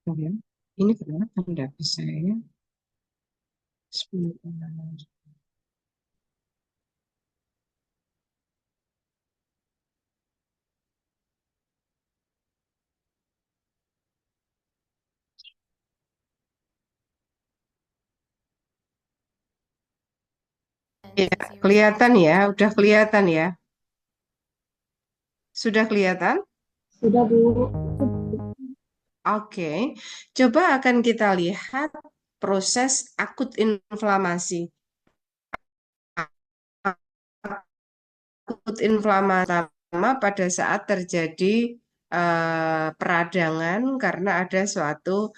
Oh ya, ini kenapa tidak bisa ya? Sebentar. Ya, kelihatan ya, udah kelihatan ya. Sudah kelihatan? Sudah Bu. Oke, coba akan kita lihat proses akut inflamasi. Akut inflamasi pertama pada saat terjadi peradangan karena ada suatu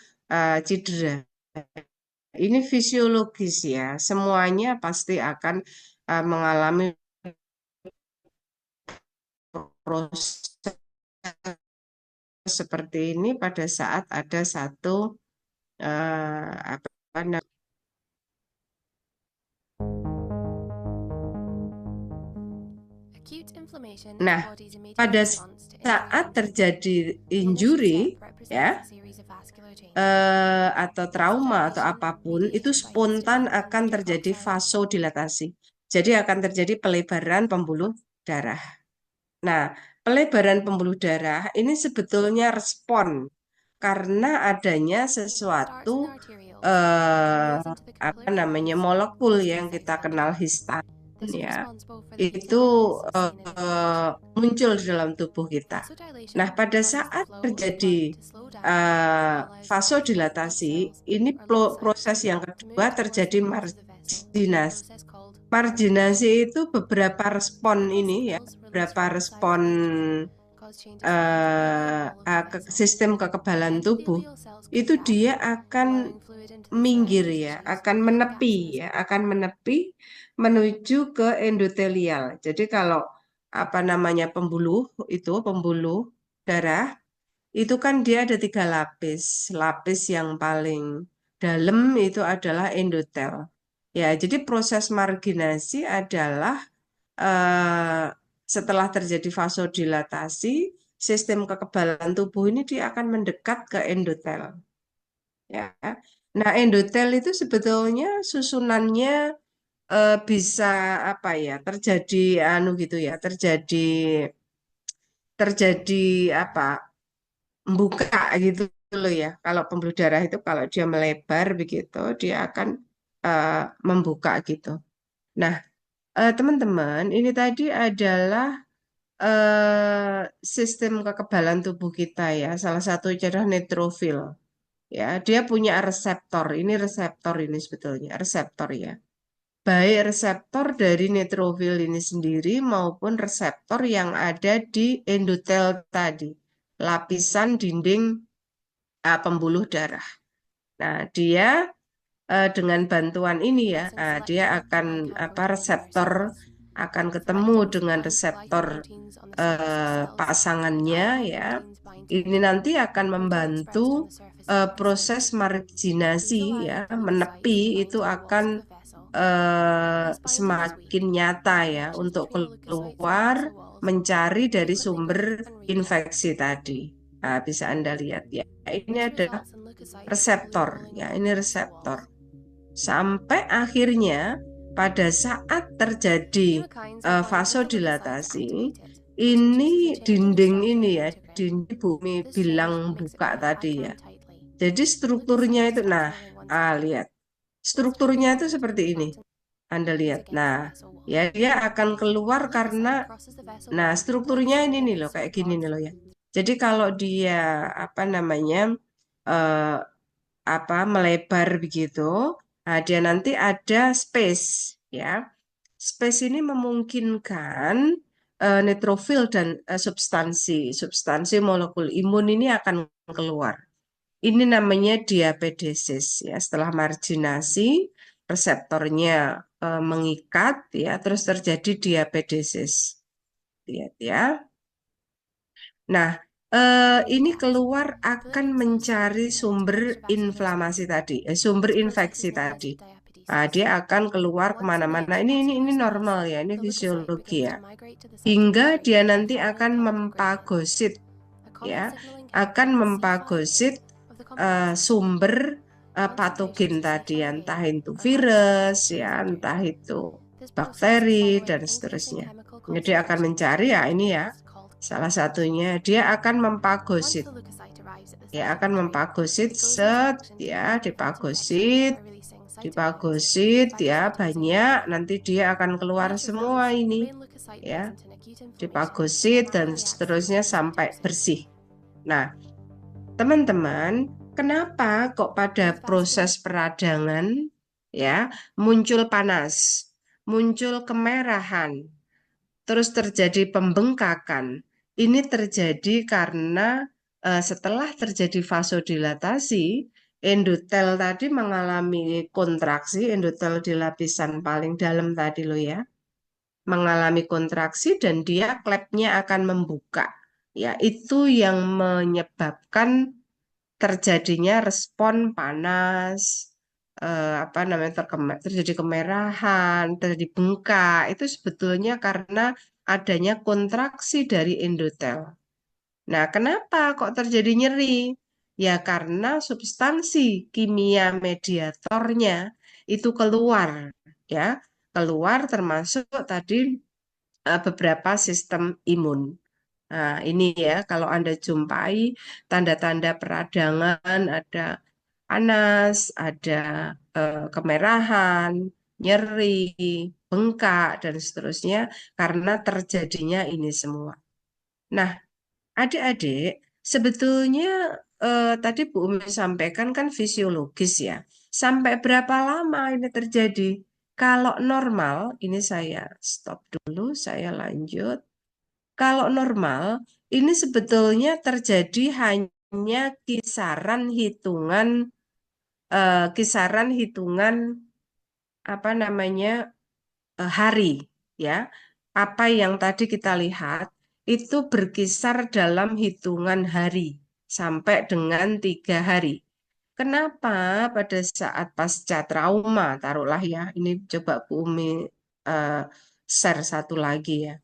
cedera. Ini fisiologis ya, semuanya pasti akan mengalami proses seperti ini pada saat ada satu apa namanya. Nah, pada saat terjadi injury ya atau trauma atau apapun itu spontan akan terjadi vasodilatasi. Jadi akan terjadi pelebaran pembuluh darah. Nah, pelebaran pembuluh darah ini sebetulnya respon karena adanya sesuatu apa namanya molekul yang kita kenal histamina ya itu muncul di dalam tubuh kita. Nah, pada saat terjadi vasodilatasi, ini proses yang kedua terjadi marginasi. Marginasi itu beberapa respon ini ya, beberapa respon sistem kekebalan tubuh itu dia akan minggir ya, akan menepi ya, akan menepi menuju ke endotelial. Jadi kalau apa namanya pembuluh darah itu kan dia ada 3 lapis. Lapis yang paling dalam itu adalah endotel. Ya, jadi proses marginasi adalah eh, setelah terjadi vasodilatasi, sistem kekebalan tubuh ini dia akan mendekat ke endotel. Ya, nah endotel itu sebetulnya susunannya bisa apa ya terjadi anu gitu ya, terjadi terjadi apa membuka gitu loh ya. Kalau pembuluh darah itu kalau dia melebar begitu, dia akan eh, membuka gitu. Nah, teman-teman, ini tadi adalah sistem kekebalan tubuh kita ya. Salah satu adalah neutrofil. Ya, dia punya reseptor. Ini reseptor ini sebetulnya reseptor ya. Baik reseptor dari neutrofil ini sendiri maupun reseptor yang ada di endotel tadi, lapisan dinding pembuluh darah. Nah, dia dengan bantuan ini ya, dia akan apa reseptor akan ketemu dengan reseptor pasangannya ya. Ini nanti akan membantu proses marginasi ya, menepi itu akan semakin nyata ya untuk keluar mencari dari sumber infeksi tadi. Nah, bisa Anda lihat ya. Ini adalah reseptor ya, ini reseptor. Sampai akhirnya pada saat terjadi vasodilatasi, ini dinding ini ya, dinding bumi bilang buka tadi ya. Jadi strukturnya itu, nah, lihat. Strukturnya itu seperti ini. Anda lihat. Nah, ya dia akan keluar karena, nah, strukturnya ini nih loh, kayak gini nih loh ya. Jadi kalau dia apa namanya eh, apa melebar begitu, nah dia nanti ada space ya. Space ini memungkinkan neutrofil dan substansi molekul imun ini akan keluar. Ini namanya diapedesis ya. Setelah marginasi, reseptornya mengikat ya, terus terjadi diapedesis. Lihat ya. Nah, ini keluar akan mencari sumber inflamasi tadi, sumber infeksi tadi. Nah, dia akan keluar kemana-mana. Ini normal ya, ini fisiologi ya. Hingga dia nanti akan mempagosit ya, akan mempagosit sumber patogen tadi, entah itu virus, ya, entah itu bakteri dan seterusnya. Jadi akan mencari ya ini ya, salah satunya dia akan mempagosit, ya akan mempagosit set, ya dipagosit ya banyak, nanti dia akan keluar semua ini, ya dipagosit dan seterusnya sampai bersih. Nah, teman-teman, kenapa kok pada proses peradangan ya muncul panas, muncul kemerahan, terus terjadi pembengkakan? Ini terjadi karena setelah terjadi vasodilatasi, endotel tadi mengalami kontraksi, endotel di lapisan paling dalam tadi loh ya, mengalami kontraksi dan dia klepnya akan membuka. Ya, itu yang menyebabkan terjadinya respon panas, apa namanya terjadi kemerahan, terjadi bengkak. Itu sebetulnya karena adanya kontraksi dari endotel. Nah, kenapa kok terjadi nyeri? Ya karena substansi kimia mediatornya itu keluar, ya keluar termasuk tadi beberapa sistem imun. Nah, ini ya, kalau Anda jumpai tanda-tanda peradangan, ada panas, ada kemerahan, nyeri, bengkak, dan seterusnya, karena terjadinya ini semua. Nah, adik-adik, sebetulnya tadi Bu Umi sampaikan kan fisiologis ya. Sampai berapa lama ini terjadi? Kalau normal, ini saya stop dulu, saya lanjut. Kalau normal, ini sebetulnya terjadi hanya kisaran hitungan apa namanya hari, ya. Apa yang tadi kita lihat itu berkisar dalam hitungan hari sampai dengan 3 hari. Kenapa pada saat pasca trauma, taruhlah ya, ini coba Bu Umi eh, share satu lagi ya.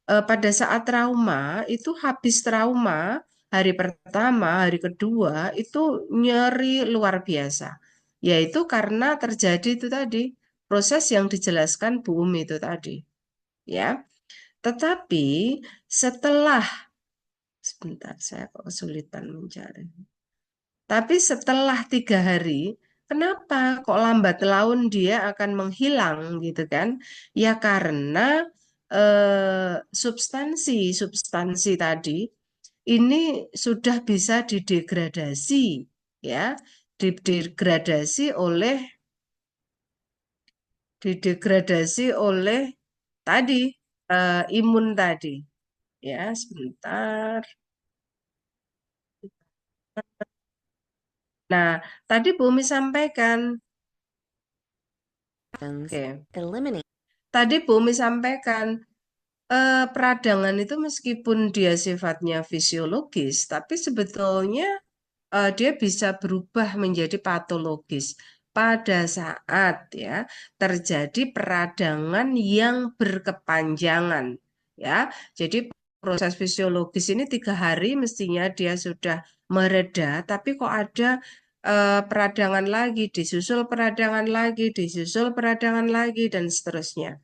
Pada saat trauma itu habis trauma hari pertama, hari kedua itu nyeri luar biasa. Yaitu karena terjadi itu tadi proses yang dijelaskan Bu Umi itu tadi, ya. Tetapi setelah sebentar saya kok kesulitan mencari. Tapi setelah 3 hari, kenapa kok lambat laun dia akan menghilang gitu kan? Ya karena substansi tadi ini sudah bisa didegradasi, ya, didegradasi oleh tadi imun tadi. Ya, sebentar. Nah, tadi Bumi sampaikan, oke. Tadi Bumi sampaikan peradangan itu meskipun dia sifatnya fisiologis, tapi sebetulnya dia bisa berubah menjadi patologis pada saat ya terjadi peradangan yang berkepanjangan, ya. Jadi proses fisiologis ini 3 hari mestinya dia sudah mereda, tapi kok ada peradangan lagi, disusul peradangan lagi dan seterusnya.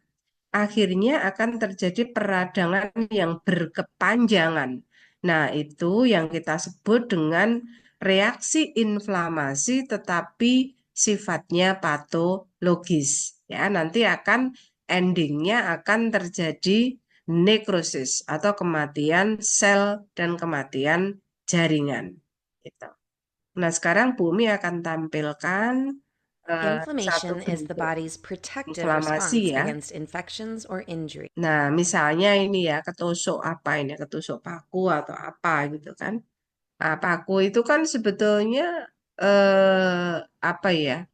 Akhirnya akan terjadi peradangan yang berkepanjangan. Nah, itu yang kita sebut dengan reaksi inflamasi tetapi sifatnya patologis. Ya, nanti akan endingnya akan terjadi nekrosis atau kematian sel dan kematian jaringan. Gitu. Nah, sekarang Bumi akan tampilkan satu Inflammation is the bentuk body's protective inflamasi response ya. against infections or injury. Nah, misalnya ini ya, ketusuk apa ini, ketusuk paku atau apa gitu kan. Nah, paku itu kan sebetulnya apa ya?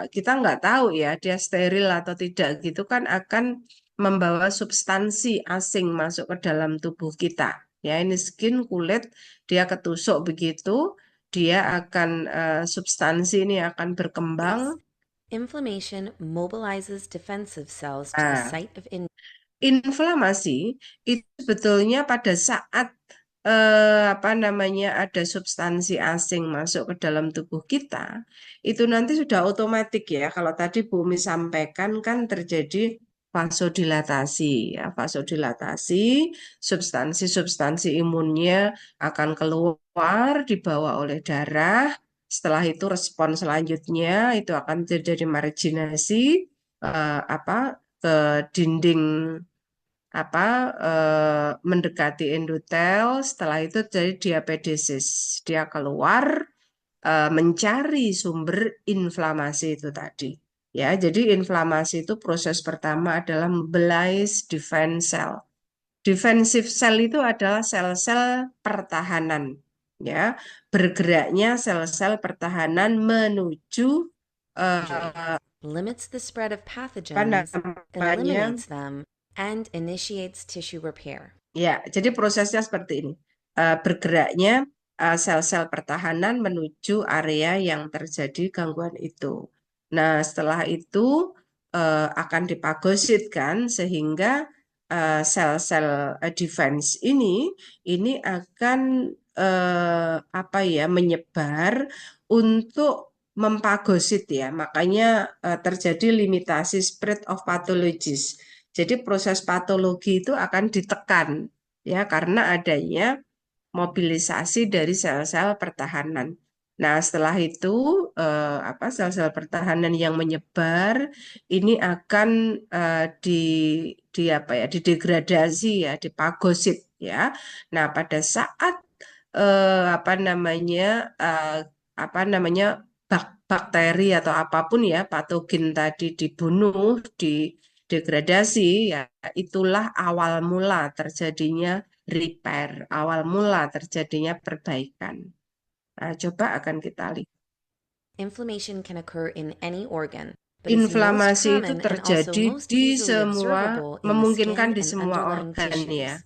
Kita nggak tahu ya, dia steril atau tidak gitu kan akan membawa substansi asing masuk ke dalam tubuh kita. Ya, ini skin, kulit, dia ketusuk begitu, dia akan substansi ini akan berkembang. Inflammation mobilizes defensive cells to the Nah, site of injury. inflamasi itu sebetulnya pada saat apa namanya ada substansi asing masuk ke dalam tubuh kita, itu nanti sudah otomatis ya. Kalau tadi Bumi sampaikan kan terjadi vasodilatasi ya, vasodilatasi, substansi-substansi imunnya akan keluar dibawa oleh darah. Setelah itu respon selanjutnya itu akan terjadi marginasi apa ke dinding apa mendekati endotel, setelah itu jadi diapedesis. Dia keluar mencari sumber inflamasi itu tadi. Ya, jadi inflamasi itu proses pertama adalah mobilize defense cell. Defensive cell itu adalah sel-sel pertahanan, ya, bergeraknya sel-sel pertahanan menuju Injury, eh, limits the spread of apa pathogens, namanya. eliminates them, and initiates tissue repair. Ya, jadi prosesnya seperti ini. Bergeraknya sel-sel pertahanan menuju area yang terjadi gangguan itu. Nah, setelah itu akan dipagositkan sehingga sel-sel defense ini akan apa ya menyebar untuk mempagosit ya. Makanya terjadi limitasi spread of pathologies. Jadi proses patologi itu akan ditekan ya karena adanya mobilisasi dari sel-sel pertahanan. Nah, setelah itu apa sel-sel pertahanan yang menyebar ini akan di apa ya didegradasi ya, dipagosit ya. Nah, pada saat apa namanya apa namanya bakteri atau apapun ya patogen tadi dibunuh, degradasi ya itulah awal mula terjadinya repair, awal mula terjadinya perbaikan. Nah, coba akan kita lihat. Inflammation can occur in any organ, but is most Inflamasi itu common and also terjadi most di easily semua, observable in the memungkinkan skin di and semua underlying organ ya. tissues.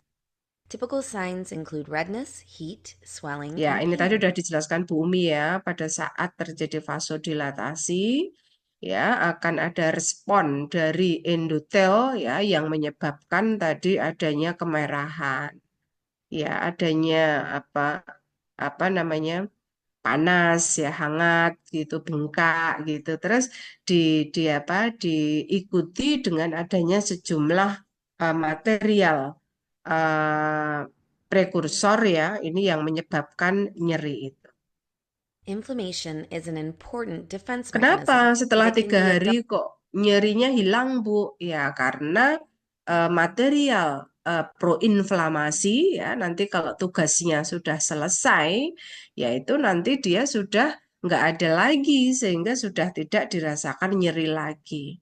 Typical signs include redness, heat, swelling, Ya, and ini tadi pain. sudah dijelaskan Bu Umi ya, pada saat terjadi vasodilatasi, ya akan ada respon dari endotel ya yang menyebabkan tadi adanya kemerahan, ya adanya apa apa namanya panas ya hangat gitu bengkak gitu terus di apa diikuti dengan adanya sejumlah material eh, prekursor ya ini yang menyebabkan nyeri itu. Inflammation is an important defense Kenapa mechanism setelah that can tiga be a hari kok nyerinya hilang, Bu? Ya, karena material proinflamasi ya nanti kalau tugasnya sudah selesai, yaitu nanti dia sudah nggak ada lagi sehingga sudah tidak dirasakan nyeri lagi.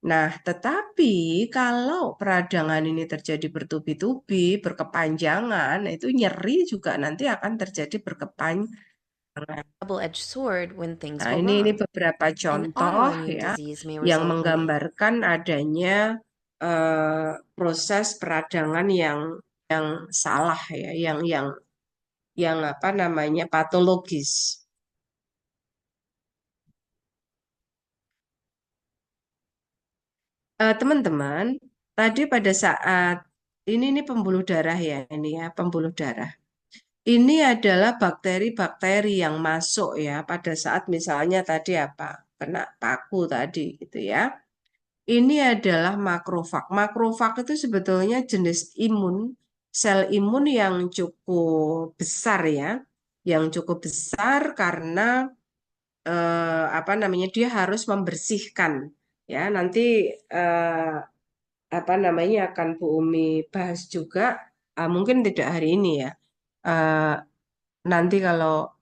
Nah, tetapi kalau peradangan ini terjadi bertubi-tubi, berkepanjangan, itu nyeri juga nanti akan terjadi berkepanjangan. double-edged sword when things Nah, go ini wrong. beberapa An contoh autoimmune ya disease may yang result when menggambarkan adanya proses peradangan yang salah ya, yang apa namanya patologis. Teman-teman, tadi pada saat ini pembuluh darah ya, ini ya pembuluh darah. Ini adalah bakteri-bakteri yang masuk ya pada saat misalnya tadi apa kena paku tadi gitu ya. Ini adalah makrofag. Makrofag itu sebetulnya jenis imun, sel imun yang cukup besar ya, yang cukup besar karena apa namanya dia harus membersihkan ya. Nanti eh, apa namanya akan Bu Umi bahas juga, mungkin tidak hari ini ya. Eh, Nanti kalau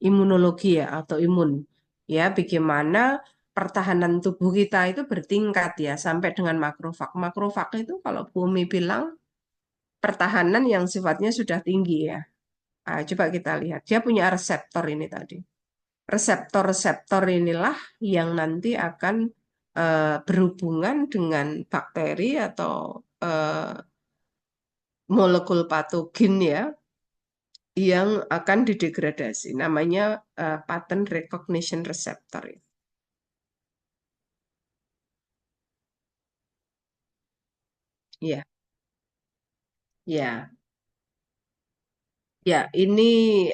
imunologi ya atau imun ya bagaimana pertahanan tubuh kita itu bertingkat ya sampai dengan makrofag. Makrofag itu kalau Bumi bilang pertahanan yang sifatnya sudah tinggi ya. Coba kita lihat. Dia punya reseptor ini tadi. Reseptor-reseptor inilah yang nanti akan berhubungan dengan bakteri atau molekul patogen ya yang akan didegradasi. Namanya pattern recognition receptor. Ya, ya. Ya, ini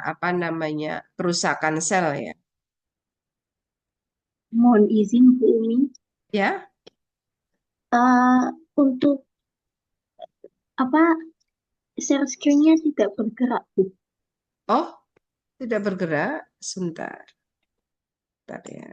apa namanya kerusakan sel ya. Mohon izin Bu Umi, Ya, untuk apa share screen-nya tidak bergerak Bu. oh tidak bergerak. Sebentar, sebentar ya.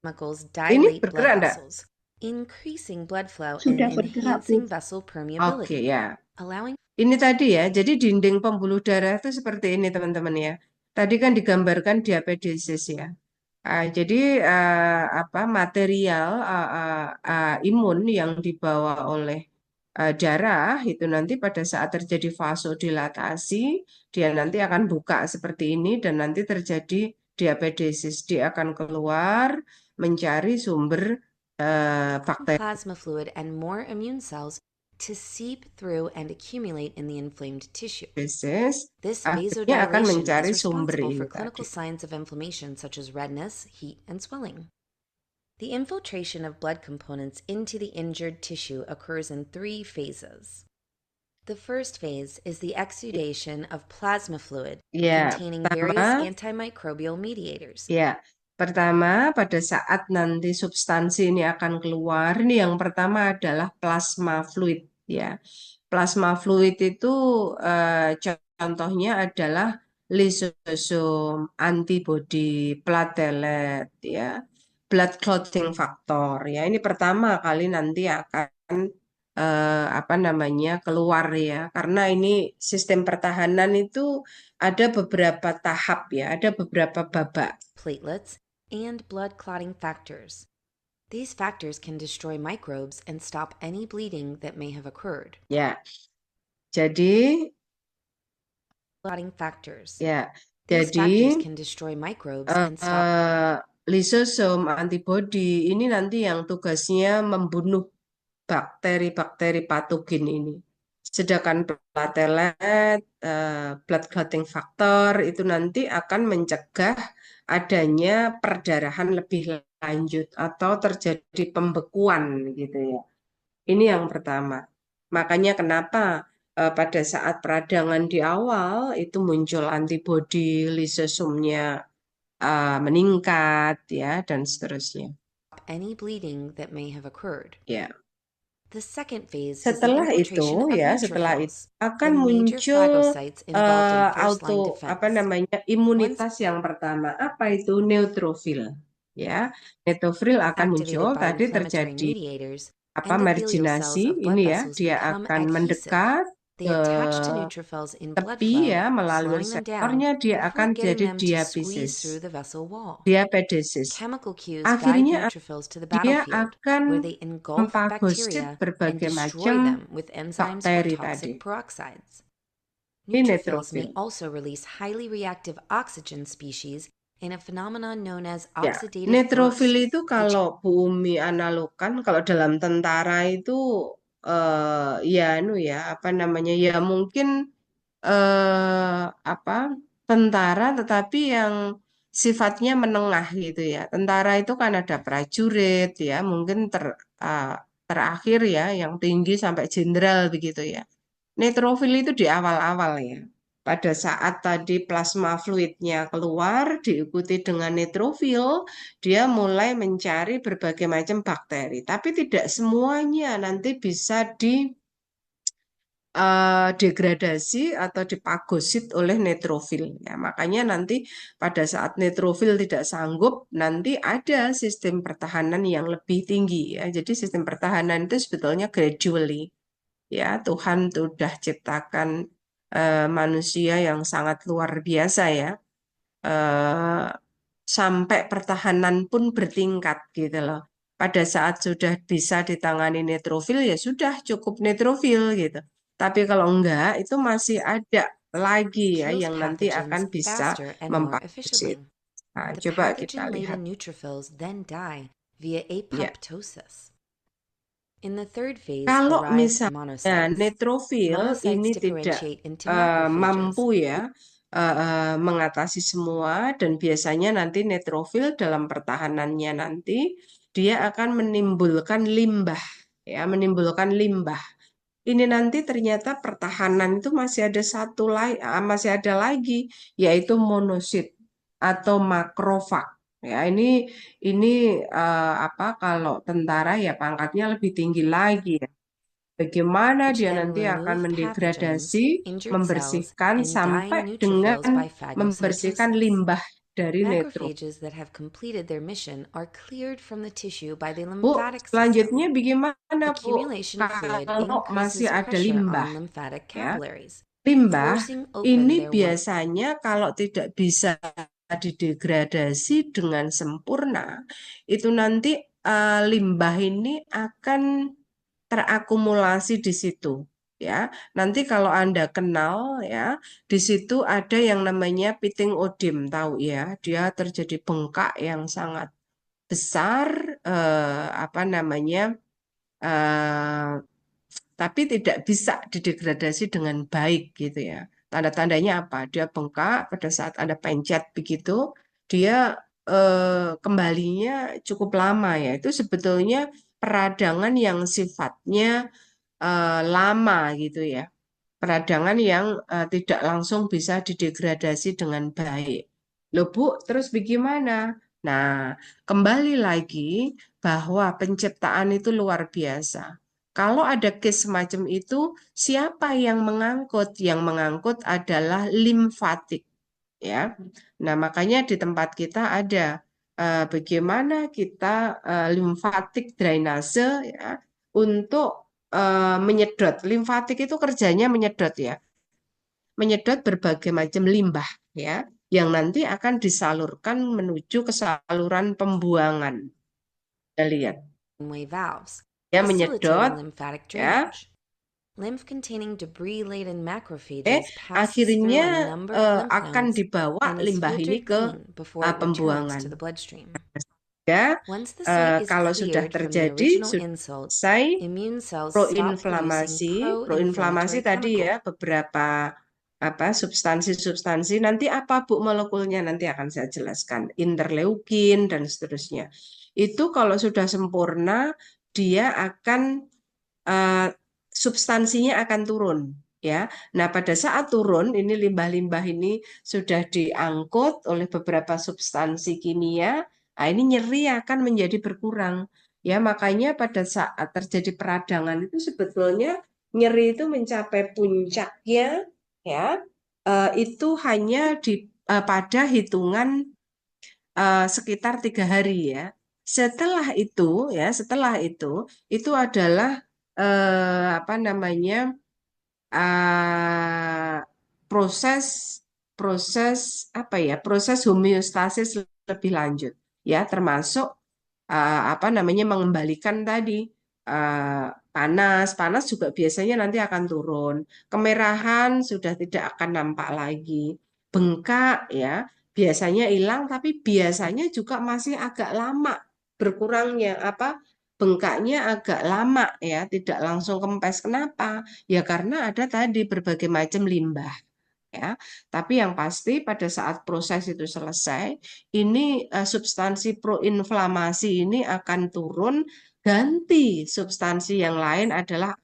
Chemicals Ini dilate blood bergerak enggak? vessels, increasing blood flow and Sudah bergerak Bu. enhancing vessel Oke permeability, ya. allowing Ini tadi ya. Jadi dinding pembuluh darah itu seperti ini teman-teman ya. Tadi kan digambarkan diapedesis ya. Jadi apa material imun yang dibawa oleh darah itu nanti pada saat terjadi vasodilatasi dia nanti akan buka seperti ini dan nanti terjadi diapedesis. Dia akan keluar mencari sumber bakteri. plasma fluid and more immune cells to seep through and accumulate in the inflamed tissue. This Akhirnya akan vasodilation mencari is sumber responsible ini for tadi. clinical signs of inflammation such as redness, heat, and swelling. The infiltration of blood components into the injured tissue occurs in 3 phases. The first phase is the exudation of plasma fluid Ya, containing various pertama, antimicrobial mediators. ya, pertama pada saat nanti substansi ini akan keluar, ini yang pertama adalah plasma fluid, ya. Plasma fluid itu contohnya adalah lisosom, antibodi, platelet, ya, blood clotting factor, ya. Ini pertama kali nanti akan apa namanya keluar ya, karena ini sistem pertahanan itu ada beberapa tahap ya, ada beberapa babak. Platelets and blood clotting factors. These factors can destroy microbes and stop any bleeding that may have occurred. Ya, jadi Clotting factors. ya, These jadi factors can destroy microbes and stop lisosom antibodi ini nanti yang tugasnya membunuh bakteri-bakteri patogen ini. Sedangkan platelet, blood clotting factor itu nanti akan mencegah adanya perdarahan lebih lanjut atau terjadi pembekuan gitu ya. Ini yang pertama. Makanya kenapa pada saat peradangan di awal itu muncul antibodi lisosomnya meningkat ya dan seterusnya. any bleeding that may have occurred. Ya. The second phase is the Setelah itu infiltration of ya, setelah itu neutrophils, akan the major muncul phagocytes involved in first-line apa defense. namanya Once imunitas yang pertama. Apa itu neutrofil? Ya, neutrofil akan muncul. activated by Tadi inflammatory terjadi mediators, apa endothelial cells marginasi of blood ini ya, vessels dia become akan adhesive. mendekat They ke attach to neutrophils in blood tepi flow, ya melalui slowing them down reseptornya dia before akan getting jadi them to squeeze through diabetes, the vessel wall. diabetes. Chemical cues guide Akhirnya neutrophils to the dia battlefield, akan where they engulf memfagosit bacteria and berbagai destroy macam them with enzymes or bakteri tadi. toxic peroxides. Ini Neutrophils may neutrofil. also release highly reactive oxygen species in a phenomenon known as Ya, oxidative neutrofil burst, itu kalau Bu Umi analogkan, kalau dalam tentara itu ya ya apa namanya ya mungkin apa tentara tetapi yang sifatnya menengah gitu ya. Tentara itu kan ada prajurit ya, mungkin eh, terakhir ya yang tinggi sampai jenderal begitu ya. Neutrofil itu di awal-awal ya. Pada saat tadi plasma fluidnya keluar, diikuti dengan neutrofil, dia mulai mencari berbagai macam bakteri. Tapi tidak semuanya nanti bisa degradasi atau dipagosit oleh neutrofil. Ya, makanya nanti pada saat neutrofil tidak sanggup, nanti ada sistem pertahanan yang lebih tinggi. Ya. Jadi sistem pertahanan itu sebetulnya gradually. Ya, Tuhan sudah ciptakan manusia yang sangat luar biasa ya. Eh, Sampai pertahanan pun bertingkat gitu loh. Pada saat sudah bisa ditangani neutrofil ya sudah cukup neutrofil gitu. Tapi kalau enggak itu masih ada lagi ya kills yang nanti akan pathogens bisa faster and more mempagosit. efficiently. Nah, The coba kita lihat. pathogen-laden neutrophils then die via Ya, apoptosis. In the third phase kalau arrive misalnya monocytes. neutrofil Monocytes ini tidak differentiate into macrophages. mampu ya mengatasi semua dan biasanya nanti neutrofil dalam pertahanannya nanti dia akan menimbulkan limbah ya, menimbulkan limbah. Ini nanti ternyata pertahanan itu masih ada masih ada lagi, yaitu monosit atau makrofag. Ya, ini apa kalau tentara ya pangkatnya lebih tinggi lagi ya. Bagaimana which dia then nanti akan remove pathogens, mendegradasi, injured cells, membersihkan and sampai dying neutrophils dengan by membersihkan phagocytosis. limbah dari neutron. Macrophages that have completed their mission are cleared from the tissue by the Bu, lymphatic selanjutnya system. bagaimana, Bu? Accumulation of fluid Kalau masih increases ada pressure limbah, on lymphatic ya. capillaries, Limbah forcing open ini their once biasanya kalau tidak bisa didegradasi dengan sempurna, itu nanti limbah ini akan terakumulasi di situ. Ya, nanti kalau Anda kenal ya, di situ ada yang namanya piting odim, tahu ya, dia terjadi bengkak yang sangat besar, apa namanya, eh, tapi tidak bisa didegradasi dengan baik gitu ya. Tanda-tandanya apa? Dia bengkak pada saat Anda pencet begitu, dia kembalinya cukup lama ya. Itu sebetulnya peradangan yang sifatnya lama gitu ya. Peradangan yang tidak langsung bisa didegradasi dengan baik. Loh Bu, terus bagaimana? Nah, kembali lagi bahwa penciptaan itu luar biasa. Kalau ada case semacam itu, siapa yang mengangkut? Yang mengangkut adalah limfatik, ya. Nah, makanya di tempat kita ada bagaimana kita limfatik drainase ya untuk menyedot. Limfatik itu kerjanya menyedot ya, menyedot berbagai macam limbah ya, yang nanti akan disalurkan menuju ke saluran pembuangan. Kita lihat way valves, ya, facilitating menyedot lymphatic ya, drainage. Lymph-containing debris-laden macrophages passes akhirnya through a number of lymph akan nodes dibawa and is limbah ini filtered ke clean before it returns pembuangan. to the bloodstream. Ya, Once the site is kalau sudah cleared from the terjadi, original sudah insult, selesai immune cells stop producing proinflamasi, proinflamasi pro-inflammatory tadi chemical. ya, beberapa apa substansi-substansi, nanti apa Bu molekulnya nanti akan saya jelaskan, interleukin dan seterusnya. Itu kalau sudah sempurna, dia akan substansinya akan turun ya. Nah, pada saat turun ini limbah-limbah ini sudah diangkut oleh beberapa substansi kimia. Nah, ini nyeri akan menjadi berkurang. Ya, makanya pada saat terjadi peradangan itu sebetulnya nyeri itu mencapai puncaknya ya. Itu hanya pada hitungan sekitar 3 hari ya. Setelah itu adalah apa namanya uh, proses proses apa ya proses homeostasis lebih lanjut ya, termasuk apa namanya mengembalikan tadi panas panas juga biasanya nanti akan turun, kemerahan sudah tidak akan nampak lagi, bengkak ya biasanya hilang, tapi biasanya juga masih agak lama berkurangnya, apa bengkaknya agak lama ya, tidak langsung kempes. Kenapa? Ya karena ada tadi berbagai macam limbah ya. Tapi yang pasti pada saat proses itu selesai, ini substansi proinflamasi ini akan turun, ganti substansi yang lain adalah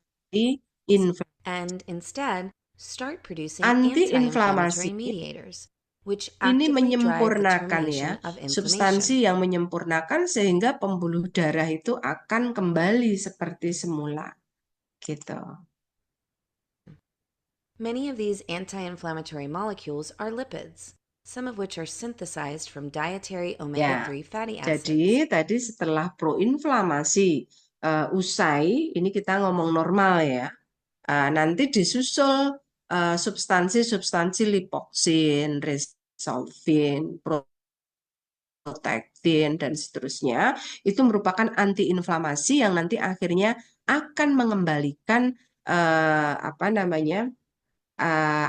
And instead, start producing antiinflamasi. anti-inflammatory mediators, which Ini actively drive the menyempurnakan ya, termination of substansi inflammation. yang menyempurnakan sehingga pembuluh darah itu akan kembali seperti semula gitu. Many of these anti-inflammatory molecules are lipids, some of which are synthesized from dietary omega-3 Ya, fatty jadi acids. tadi setelah proinflamasi usai, ini kita ngomong normal ya. Nanti disusul substansi-substansi lipoksin, resolvin, protectin dan seterusnya. Itu merupakan antiinflamasi yang nanti akhirnya akan mengembalikan apa namanya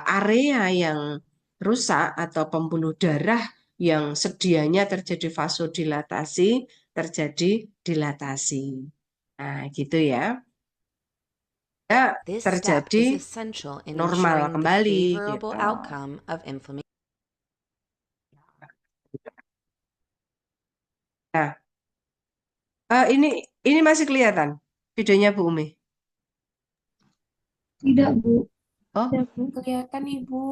area yang rusak atau pembuluh darah yang sedianya terjadi vasodilatasi, terjadi dilatasi. Nah, gitu ya. Ya, This step is terjadi essential in normal ensuring the kembali favorable gitu. outcome of inflammation. Nah, ini masih kelihatan. videonya Bu Umi? Tidak, Bu. Oh, Tidak, Bu. Kelihatan Ibu.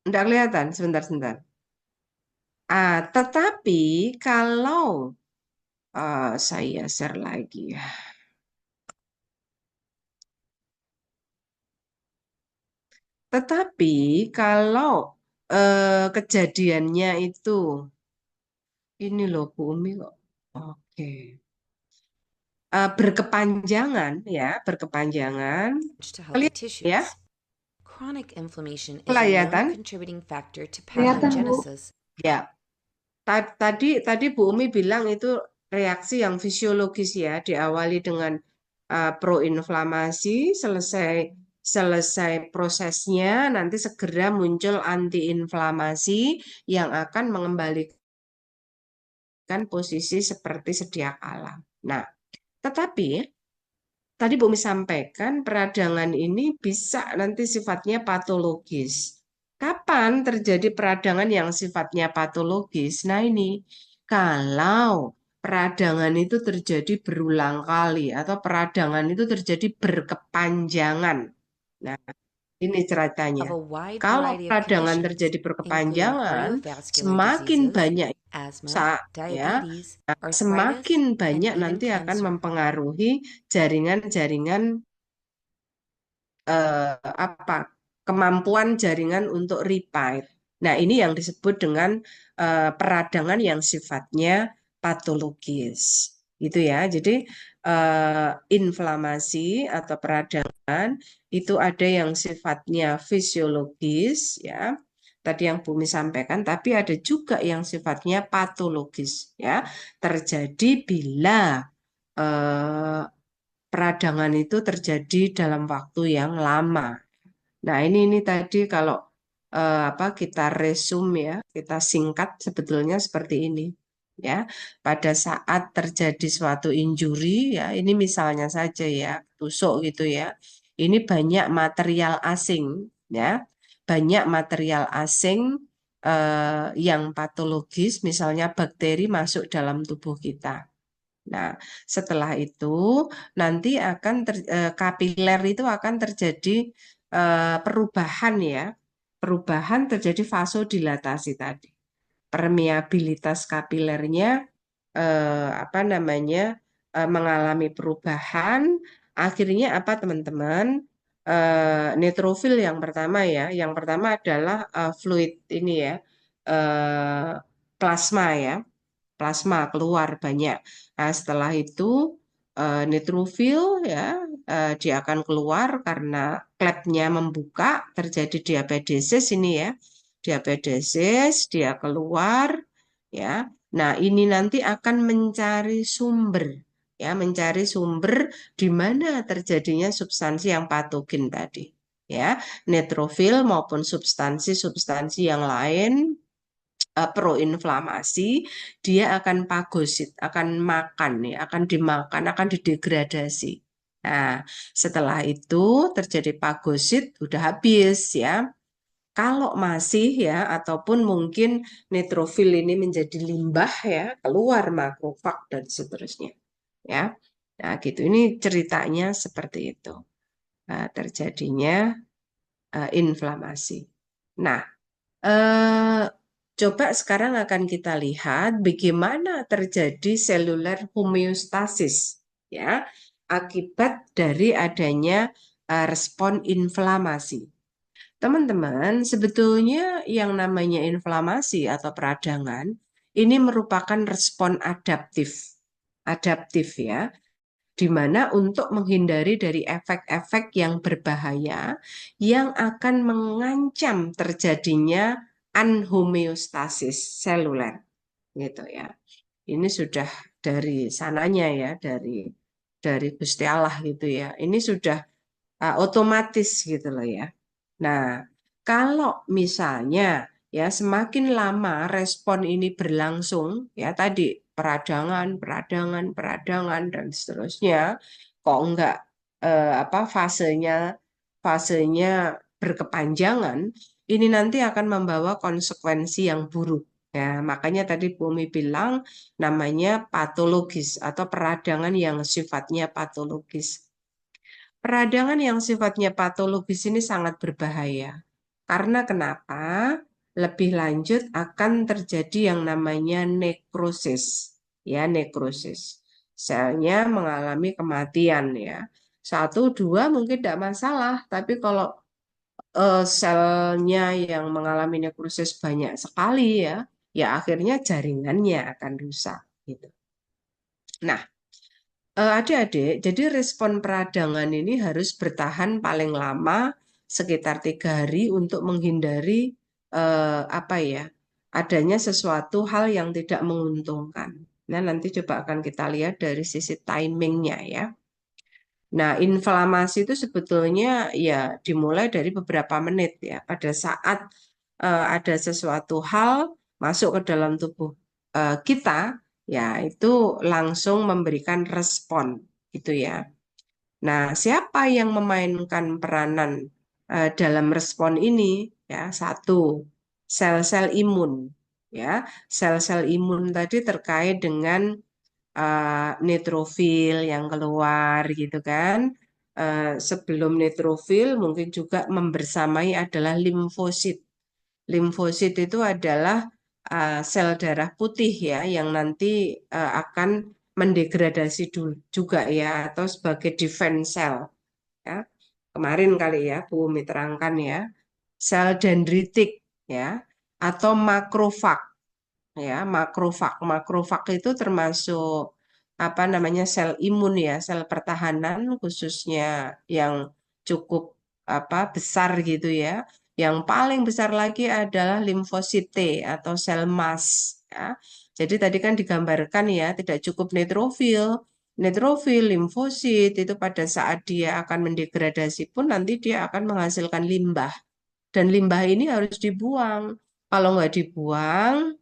enggak kelihatan. Sebentar. Tetapi kalau saya share lagi ya. Tetapi kalau kejadiannya itu ini loh Bu Umi kok. Oke. Berkepanjangan ya, berkepanjangan. To healthy Kelihatan ya, tissues. Chronic inflammation is a kelihatan. known contributing factor to Kelihatan, Bu. pathogenesis. Ya, tadi Bu Umi bilang itu reaksi yang fisiologis ya, diawali dengan proinflamasi, selesai prosesnya, nanti segera muncul antiinflamasi yang akan mengembalikan posisi seperti sedia kala. Nah, tetapi tadi Bu Mi sampaikan peradangan ini bisa nanti sifatnya patologis. Kapan terjadi peradangan yang sifatnya patologis? Nah ini, kalau peradangan itu terjadi berulang kali atau peradangan itu terjadi berkepanjangan. Nah, ini ceritanya. Of a wide Kalau variety of peradangan conditions, terjadi including berkepanjangan, cardiovascular semakin diseases, banyak asthma, ya, diabetes, arthritis, semakin and banyak even nanti akan cancer. mempengaruhi jaringan-jaringan apa kemampuan jaringan untuk repair. Nah, ini yang disebut dengan peradangan yang sifatnya patologis. Itu ya. Jadi inflamasi atau peradangan itu ada yang sifatnya fisiologis ya. Tadi yang Bumi sampaikan, tapi ada juga yang sifatnya patologis ya. Terjadi bila eh, peradangan itu terjadi dalam waktu yang lama. Nah, ini tadi kalau apa kita resume ya, kita singkat sebetulnya seperti ini. Ya, pada saat terjadi suatu injury ya, ini misalnya saja ya, tusuk gitu ya. Ini banyak material asing ya. Banyak material asing yang patologis, misalnya bakteri masuk dalam tubuh kita. Nah, setelah itu nanti akan kapiler itu akan terjadi perubahan ya. Perubahan terjadi vasodilatasi tadi. Permeabilitas kapilernya apa namanya mengalami perubahan. Akhirnya apa teman-teman? Neutrofil yang pertama ya. Yang pertama adalah fluid ini ya. eh, Plasma ya, plasma keluar banyak. Nah, setelah itu neutrofil ya dia akan keluar karena klepnya membuka, terjadi diabetesis ini ya. Diabetesis dia keluar ya. Nah, ini nanti akan mencari sumber ya, mencari sumber di mana terjadinya substansi yang patogen tadi. Ya, neutrofil maupun substansi-substansi yang lain proinflamasi, dia akan pagosit, akan makan ya, akan dimakan, akan didegradasi. Nah, setelah itu terjadi pagosit, udah habis ya. Kalau masih ya, ataupun mungkin neutrofil ini menjadi limbah ya, keluar makrofag dan seterusnya. Ya, nah gitu. Ini ceritanya seperti itu. Terjadinya inflamasi. Nah, Eh, coba sekarang akan kita lihat bagaimana terjadi seluler homeostasis ya akibat dari adanya respon inflamasi. Teman-teman, sebetulnya yang namanya inflamasi atau peradangan ini merupakan respon adaptif. Adaptif ya, di mana untuk menghindari dari efek-efek yang berbahaya yang akan mengancam terjadinya anhomeostasis seluler gitu ya. Ini sudah dari sananya ya, dari Gusti Allah gitu ya. Ini sudah otomatis gitu loh ya. Nah, kalau misalnya ya semakin lama respon ini berlangsung ya tadi peradangan dan seterusnya kok enggak apa fasenya berkepanjangan ini nanti akan membawa konsekuensi yang buruk Ya, makanya tadi Bumi bilang namanya patologis atau peradangan yang sifatnya patologis. Peradangan yang sifatnya patologis ini sangat berbahaya. Karena kenapa? Lebih lanjut akan terjadi yang namanya nekrosis. Ya, nekrosis. Selnya mengalami kematian ya. Satu, dua mungkin tidak masalah. Tapi kalau selnya yang mengalami nekrosis banyak sekali ya, ya akhirnya jaringannya akan rusak gitu. Nah, adik-adik, jadi respon peradangan ini harus bertahan paling lama sekitar 3 hari untuk menghindari apa ya, adanya sesuatu hal yang tidak menguntungkan. Nah, nanti coba akan kita lihat dari sisi timingnya ya. Nah, inflamasi itu sebetulnya ya dimulai dari beberapa menit ya. Pada saat ada sesuatu hal masuk ke dalam tubuh kita, ya itu langsung memberikan respon gitu ya. Nah, siapa yang memainkan peranan dalam respon ini? Ya, satu, sel-sel imun. Ya, sel-sel imun tadi terkait dengan neutrofil yang keluar gitu kan. Sebelum neutrofil mungkin juga membersamai adalah limfosit. Limfosit itu adalah sel darah putih ya yang nanti akan mendegradasi juga ya atau sebagai defense cell ya. Kemarin kali ya Bu Umi terangkan ya. Sel dendritik ya atau makrofag ya, makrofag itu termasuk apa namanya sel imun ya, sel pertahanan khususnya yang cukup apa besar gitu ya. Yang paling besar lagi adalah limfosit T atau sel MAS ya. Jadi tadi kan digambarkan ya, tidak cukup neutrofil. Neutrofil, limfosit itu pada saat dia akan mendegradasi pun nanti dia akan menghasilkan limbah. Dan limbah ini harus dibuang. Kalau nggak dibuang,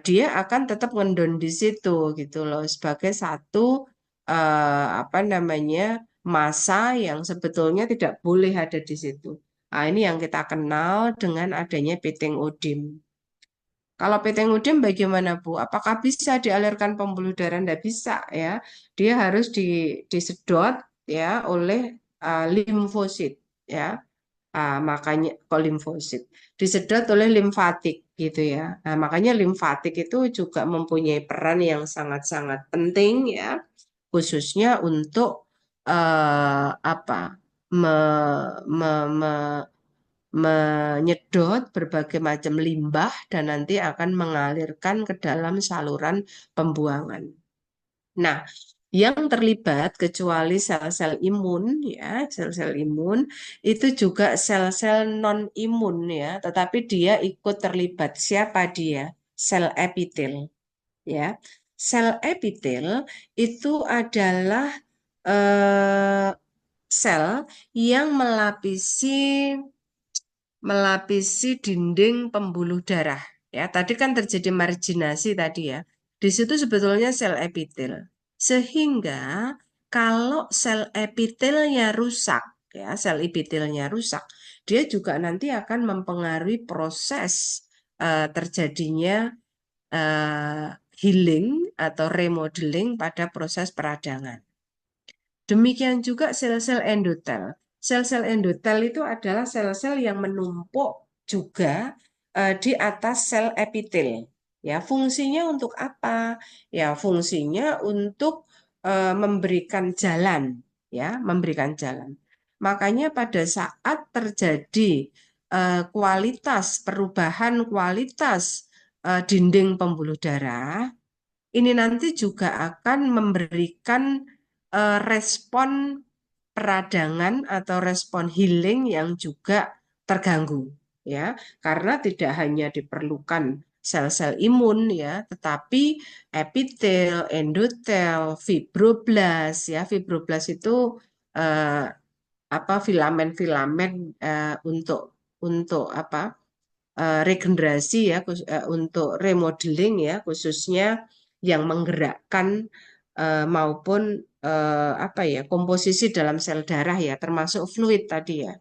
dia akan tetap ngendon di situ gitu loh sebagai satu apa namanya massa yang sebetulnya tidak boleh ada di situ. Nah, ini yang kita kenal dengan adanya piting udim. Kalau piting udim bagaimana Bu? Apakah bisa dialirkan pembuluh darah? Tidak bisa ya. Dia harus disedot ya oleh limfosit ya. Makanya kok limfosit disedot oleh limfatik gitu ya. Nah, makanya limfatik itu juga mempunyai peran yang sangat-sangat penting ya, khususnya untuk apa me, me- me- menyedot berbagai macam limbah dan nanti akan mengalirkan ke dalam saluran pembuangan. Nah, yang terlibat kecuali sel-sel imun ya, sel-sel imun itu juga sel-sel non imun ya, tetapi dia ikut terlibat. Siapa dia? Sel epitel ya. Sel epitel itu adalah eh, sel yang melapisi dinding pembuluh darah. Ya, tadi kan terjadi marginasi tadi ya. Di situ sebetulnya sel epitel. Sehingga kalau sel epitelnya rusak, ya, sel epitelnya rusak, dia juga nanti akan mempengaruhi proses terjadinya eh, healing atau remodeling pada proses peradangan. Demikian juga sel-sel endotel. Sel-sel endotel itu adalah sel-sel yang menumpuk juga di atas sel epitel. Ya, fungsinya untuk apa? Ya, fungsinya untuk memberikan jalan, ya, memberikan jalan. Makanya pada saat terjadi kualitas perubahan kualitas dinding pembuluh darah, ini nanti juga akan memberikan respon peradangan atau respon healing yang juga terganggu ya karena tidak hanya diperlukan sel-sel imun ya tetapi epitel, endotel, fibroblas ya fibroblas itu eh, apa filamen-filamen untuk apa regenerasi ya untuk remodeling ya khususnya yang menggerakkan maupun apa ya komposisi dalam sel darah ya termasuk fluid tadi ya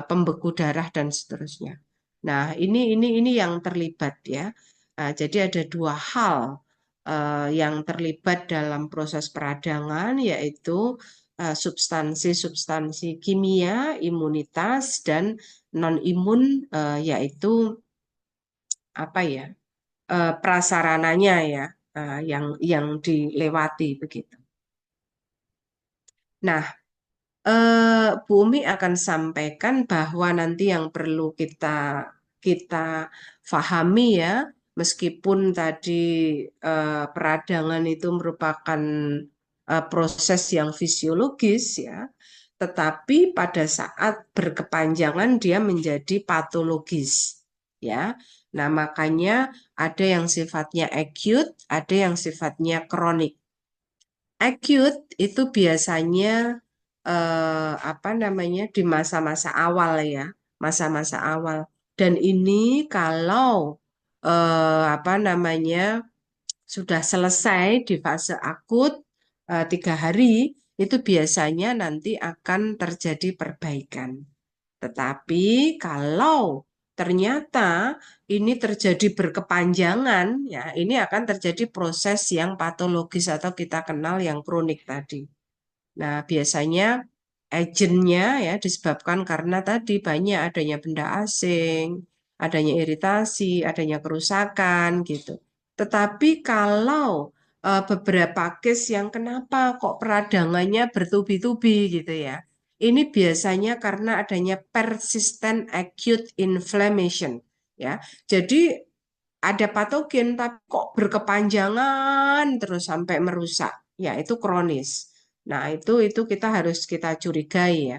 pembeku darah dan seterusnya. Nah, ini yang terlibat ya. Jadi ada dua hal yang terlibat dalam proses peradangan, yaitu substansi-substansi kimia, imunitas, dan non-imun, yaitu apa ya, prasarananya ya, yang dilewati begitu. Nah, Bu Umi akan sampaikan bahwa nanti yang perlu kita fahami ya, meskipun tadi peradangan itu merupakan proses yang fisiologis ya, tetapi pada saat berkepanjangan dia menjadi patologis ya. Nah, makanya ada yang sifatnya acute, ada yang sifatnya kronik. Acute itu biasanya apa namanya di masa-masa awal ya, masa-masa awal. Dan ini kalau apa namanya sudah selesai di fase akut 3 hari, itu biasanya nanti akan terjadi perbaikan. Tetapi kalau ternyata ini terjadi berkepanjangan, ya ini akan terjadi proses yang patologis atau kita kenal yang kronik tadi. Nah, biasanya agentnya ya disebabkan karena tadi banyak adanya benda asing, adanya iritasi, adanya kerusakan gitu. Tetapi kalau beberapa case yang kenapa kok peradangannya bertubi-tubi gitu ya. Ini biasanya karena adanya persistent acute inflammation ya. Jadi ada patogen tapi kok berkepanjangan terus sampai merusak. Ya, itu kronis. Nah, itu kita curigai ya.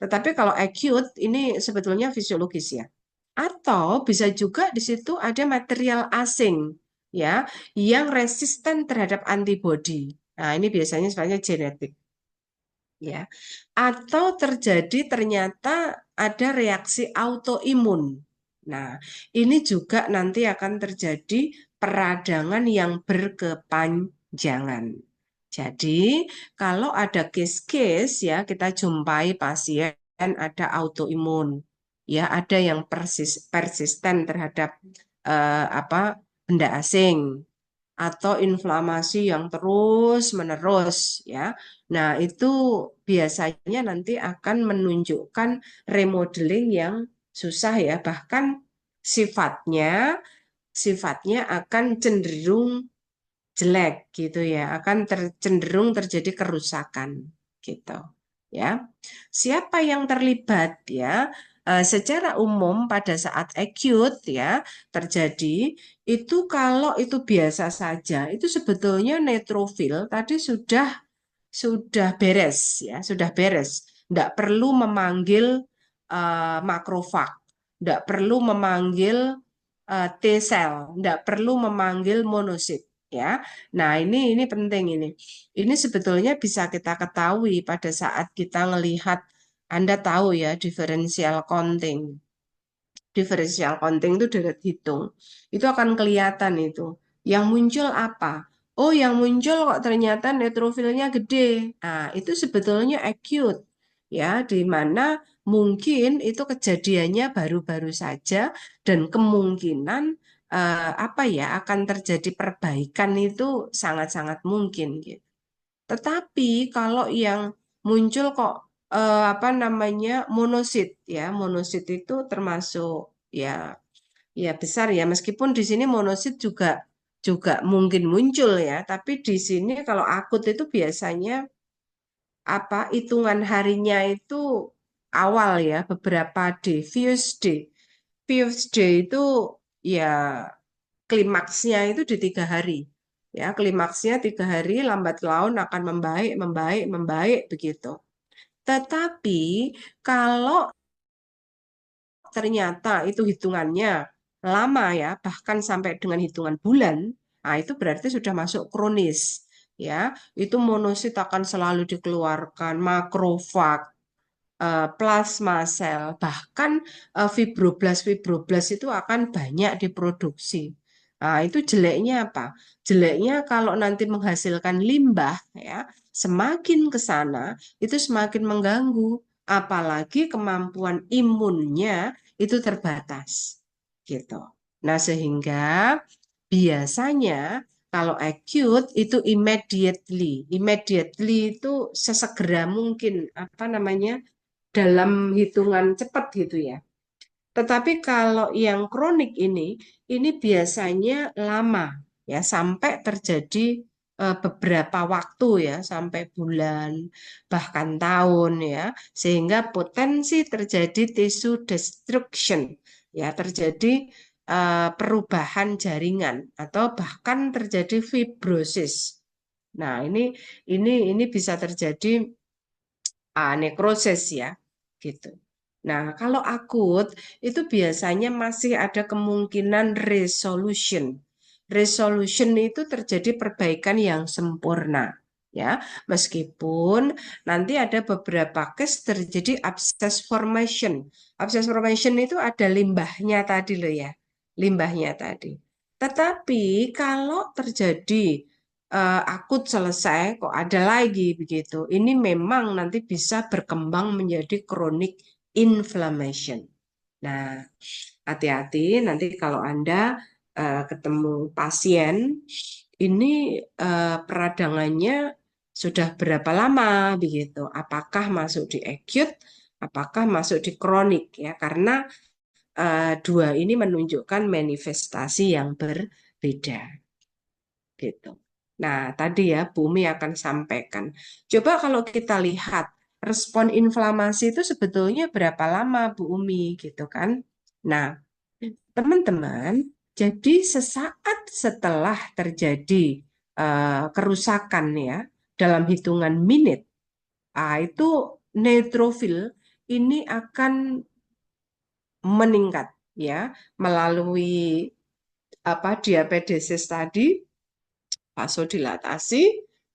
Tetapi kalau acute ini sebetulnya fisiologis ya. Atau bisa juga di situ ada material asing ya yang resisten terhadap antibodi. Nah, ini biasanya sifatnya genetik ya. Atau ternyata ada reaksi autoimun. Nah, ini juga nanti akan terjadi peradangan yang berkepanjangan. Jadi, kalau ada case-case ya kita jumpai pasien ada autoimun, ya ada yang persisten terhadap apa benda asing atau inflamasi yang terus-menerus ya. Nah, itu biasanya nanti akan menunjukkan remodeling yang susah ya, bahkan sifatnya sifatnya akan cenderung jelek gitu ya, akan cenderung terjadi kerusakan gitu ya. Siapa yang terlibat ya? Secara umum pada saat acute ya terjadi itu kalau itu biasa saja, itu sebetulnya neutrofil tadi sudah beres ya, sudah beres. Tidak perlu memanggil makrofag, tidak perlu memanggil T cell, tidak perlu memanggil monosit ya. Nah, ini penting ini. Ini sebetulnya bisa kita ketahui pada saat kita melihat Anda tahu ya differential counting. Differential counting itu deret hitung. Itu akan kelihatan itu. Yang muncul apa? Oh, yang muncul kok ternyata neutrofilnya gede. Nah, itu sebetulnya acute. Ya, di mana mungkin itu kejadiannya baru-baru saja dan kemungkinan apa ya akan terjadi perbaikan itu sangat-sangat mungkin gitu. Tetapi kalau yang muncul kok apa namanya monosit ya, monosit itu termasuk ya ya besar ya meskipun di sini monosit juga juga mungkin muncul ya, tapi di sini kalau akut itu biasanya apa hitungan harinya itu awal ya beberapa day, fused day itu ya klimaksnya itu di 3 hari. Ya, klimaksnya 3 hari, lambat laun akan membaik, membaik, membaik begitu. Tetapi kalau ternyata itu hitungannya lama ya, bahkan sampai dengan hitungan bulan, nah itu berarti sudah masuk kronis. Ya, itu monosit akan selalu dikeluarkan, makrofag, plasma sel, bahkan fibroblas itu akan banyak diproduksi. Nah, itu jeleknya apa? Jeleknya kalau nanti menghasilkan limbah ya, semakin ke sana itu semakin mengganggu, apalagi kemampuan imunnya itu terbatas. Gitu. Nah, sehingga biasanya kalau acute itu immediately. Immediately itu sesegera mungkin, apa namanya, dalam hitungan cepat gitu ya. Tetapi kalau yang kronik ini biasanya lama ya, sampai terjadi beberapa waktu ya, sampai bulan bahkan tahun ya, sehingga potensi terjadi tissue destruction ya, terjadi perubahan jaringan atau bahkan terjadi fibrosis. Nah, ini bisa terjadi nekrosis ya, gitu. Nah, kalau akut itu biasanya masih ada kemungkinan resolution. Resolution itu terjadi perbaikan yang sempurna, ya. Meskipun nanti ada beberapa case terjadi abscess formation. Abscess formation itu ada limbahnya tadi loh ya, limbahnya tadi. Tetapi kalau terjadi akut selesai, kok ada lagi begitu. Ini memang nanti bisa berkembang menjadi chronic inflammation. Nah, hati-hati nanti kalau Anda ketemu pasien, ini peradangannya sudah berapa lama begitu. Apakah masuk di acute, apakah masuk di kronik ya? Karena dua ini menunjukkan manifestasi yang berbeda gitu. Nah, tadi ya Bumi akan sampaikan. Coba kalau kita lihat respon inflamasi itu sebetulnya berapa lama Bu Umi gitu kan. Nah, teman-teman, jadi sesaat setelah terjadi kerusakan ya dalam hitungan menit, itu neutrofil ini akan meningkat ya melalui apa diapedesis tadi, vasodilatasi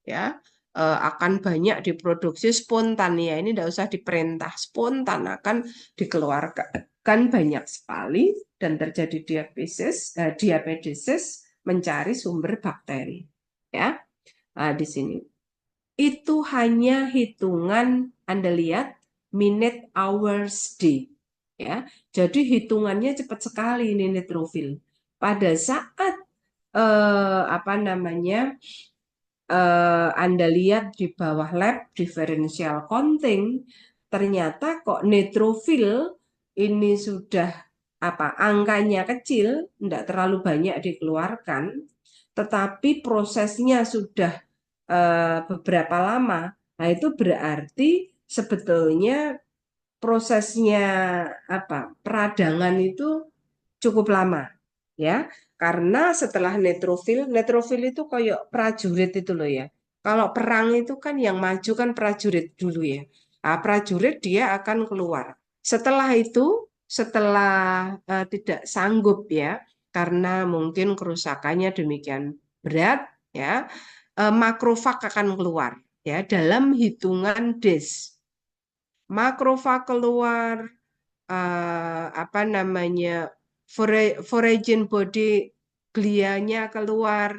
ya, akan banyak diproduksi spontan ya, ini tidak usah diperintah, spontan akan dikeluarkan banyak sekali dan terjadi diapedesis mencari sumber bakteri ya. Nah, di sini itu hanya hitungan Anda lihat minute hours day ya, jadi hitungannya cepat sekali ini neutrofil pada saat apa namanya, Anda lihat di bawah lab differential counting, ternyata kok neutrofil ini sudah apa angkanya kecil, tidak terlalu banyak dikeluarkan, tetapi prosesnya sudah beberapa lama. Nah, itu berarti sebetulnya prosesnya apa peradangan itu cukup lama ya, karena setelah neutrofil itu kayak prajurit itu loh ya. Kalau perang itu kan yang maju kan prajurit dulu ya. Nah, prajurit dia akan keluar. Setelah itu, setelah tidak sanggup ya, karena mungkin kerusakannya demikian berat ya, makrofag akan keluar ya dalam hitungan days. Makrofag keluar, apa namanya, foreign body glianya keluar,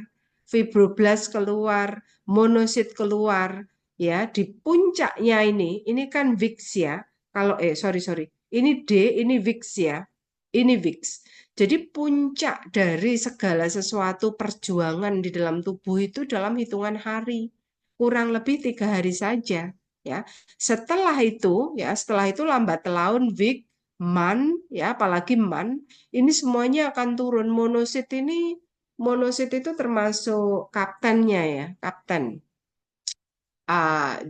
fibroblast keluar, monosit keluar, ya di puncaknya ini kan VIX ya. Kalau sorry, ini D, ini VIX ya, ini VIX. Jadi puncak dari segala sesuatu perjuangan di dalam tubuh itu dalam hitungan hari, kurang lebih 3 hari saja ya. Setelah itu lambat laun VIX, MAN ya, apalagi MAN ini semuanya akan turun. Monosit itu termasuk kaptennya ya, kapten.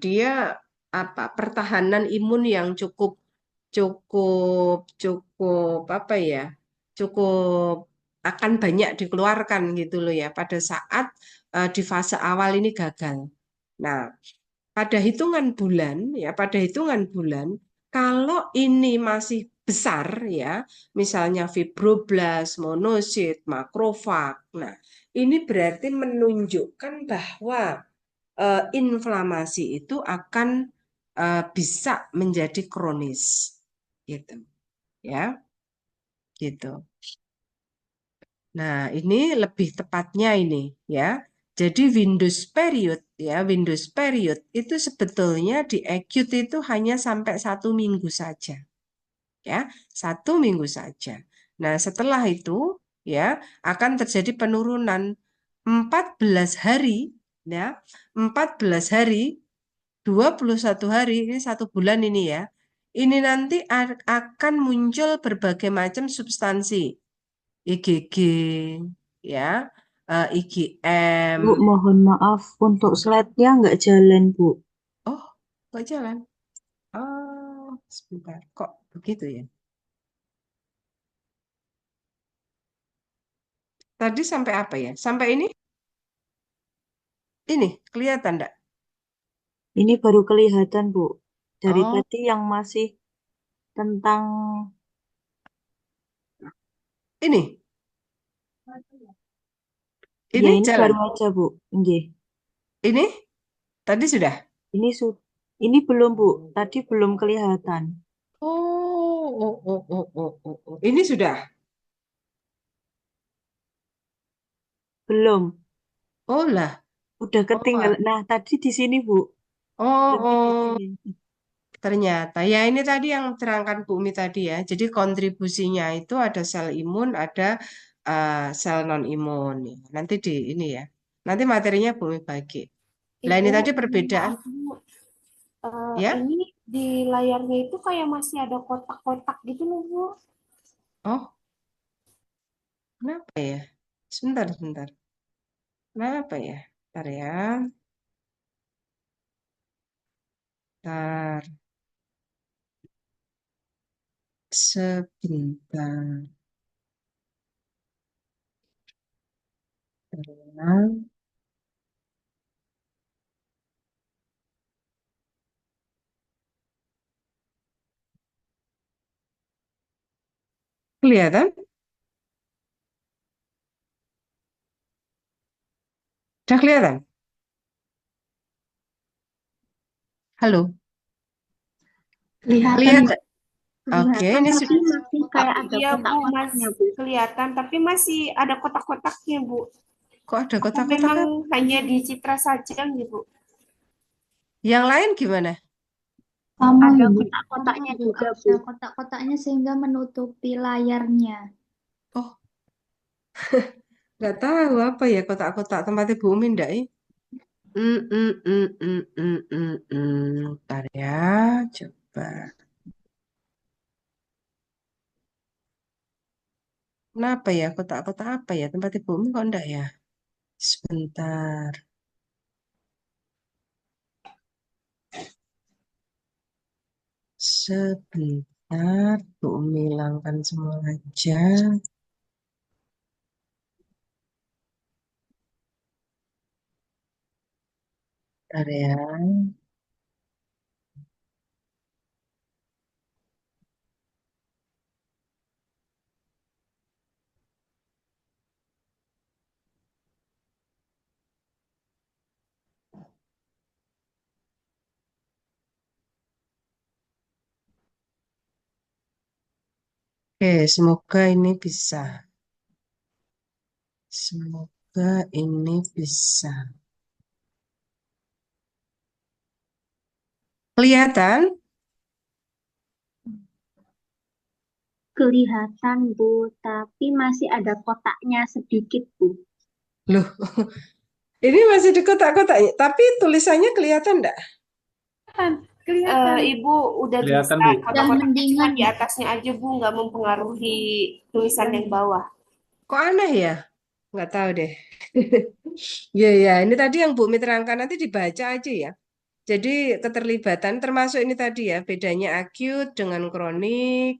Dia apa pertahanan imun yang cukup cukup cukup apa ya, cukup akan banyak dikeluarkan gitu loh ya pada saat di fase awal ini gagal. Nah, pada hitungan bulan, kalau ini masih besar ya, misalnya fibroblast, monosit, makrofag. Nah, ini berarti menunjukkan bahwa inflamasi itu akan bisa menjadi kronis, gitu, ya, gitu. Nah, ini lebih tepatnya ini ya. Jadi Windows period itu sebetulnya di acute itu hanya sampai 1 minggu saja, ya, 1 minggu saja. Nah, setelah itu ya akan terjadi penurunan 14 hari, ya 14 hari, 21 hari, ini 1 bulan ini ya. Ini nanti akan muncul berbagai macam substansi, IgG, ya, IgM. Bu, mohon maaf untuk slide-nya nggak jalan, Bu. Oh, nggak jalan. Oh, sebentar. Kok begitu ya? Tadi sampai apa ya? Sampai ini? Ini kelihatan enggak? Ini baru kelihatan, Bu. Dari Oh, tadi yang masih tentang ini. ya Ini ini jalan. baru aja, Bu. Nggih. Ini tadi sudah. Ini ini belum, Bu. Tadi belum kelihatan. Oh. Ini sudah. Belum. Oh lah. Udah Oh, ketinggalan. Nah, tadi di sini, Bu. oh, Berhenti di oh. sini. Ternyata ya ini tadi yang terangkan Bu Umi tadi ya. Jadi kontribusinya itu ada sel imun, ada sel non imun. Nanti di ini ya. Nanti materinya Bu Umi bagi. Lah ini Ibu, tadi perbedaan maaf Bu, ya. ini di layarnya itu kayak masih ada kotak-kotak gitu loh Bu. Oh, kenapa ya? Sebentar. Kenapa ya? Bentar ya. Bentar. Sebentar. Tenang. Kelihatan? Udah kelihatan? Halo? Kelihatan, Kelihatan. Oke, kelihatan, ini tapi sudah. masih kayak ada Iya Bu, kotak-kotaknya, Bu. kelihatan, tapi masih ada kotak-kotaknya Bu. Kok ada Apa kotak-kotak memang apa? hanya di citra saja nih Bu? Yang lain gimana? Sama, Ada Ibu. kotak-kotaknya, Bu. Juga, Bu. Ada kotak-kotaknya sehingga menutupi layarnya. Oh, nggak tahu apa ya kotak-kotak tempatnya Bu Umi enggak ya? Hmm, hmm, hmm, hmm, hmm, Bentar ya, coba. Kenapa ya kotak-kotak apa ya tempatnya Bu Umi kok enggak ya? Sebentar. Sebentar, Bu Umi hilangkan semua aja. Bentar ya. Oke, semoga ini bisa. Semoga ini bisa. Kelihatan? Kelihatan, Bu, tapi masih ada kotaknya sedikit, Bu. Loh, ini masih di kotak-kotak, tapi tulisannya kelihatan enggak? Kelihatan. Ibu udah Kelihatan, bisa, Bu. Udah kotak-kotaknya cuma mendingan. di atasnya aja Bu, nggak mempengaruhi tulisan yang bawah. Kok aneh ya? Nggak tahu deh. Ya, ini tadi yang Bu Mi terangkan nanti dibaca aja ya. Jadi keterlibatan termasuk ini tadi ya, bedanya akut dengan kronik.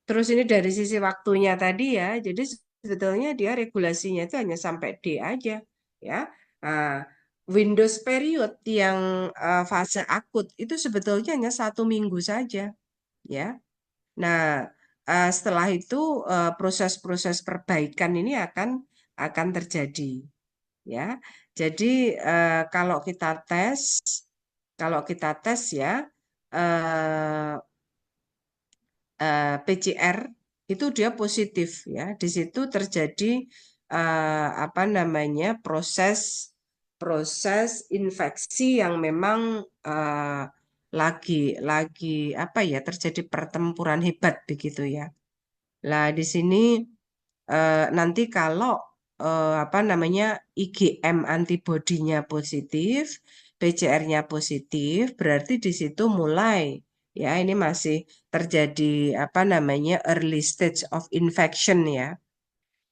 Terus ini dari sisi waktunya tadi ya. Jadi sebetulnya dia regulasinya itu hanya sampai D aja ya. Nah, Windows period yang fase akut itu sebetulnya hanya 1 minggu saja ya. Nah, setelah itu proses-proses perbaikan ini akan terjadi ya. Jadi kalau kita tes ya eh, PCR itu dia positif ya. Di situ terjadi apa namanya proses proses infeksi yang memang lagi apa ya terjadi pertempuran hebat begitu ya. Lah di sini nanti kalau apa namanya IgM antibodinya positif, PCR-nya positif, berarti di situ mulai ya ini masih terjadi apa namanya early stage of infection ya.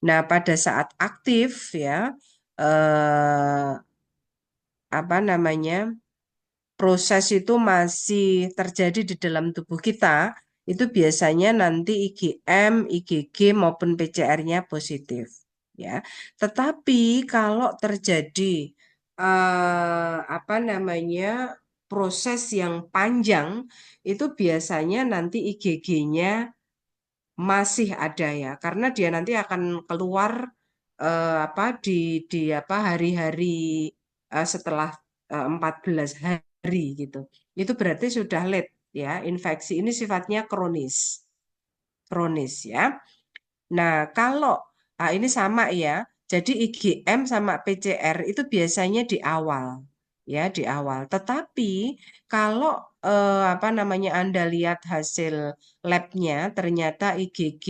Nah, pada saat aktif ya apa namanya proses itu masih terjadi di dalam tubuh kita, itu biasanya nanti IgM, IgG maupun PCR-nya positif, ya. Tetapi kalau terjadi apa namanya proses yang panjang, itu biasanya nanti IgG-nya masih ada ya, karena dia nanti akan keluar apa di apa hari-hari setelah 14 hari gitu. Itu berarti sudah late ya. Infeksi ini sifatnya kronis. Kronis ya. Nah, kalau ini sama ya. Jadi IgM sama PCR itu biasanya di awal ya, di awal. Tetapi kalau apa namanya Anda lihat hasil labnya ternyata IgG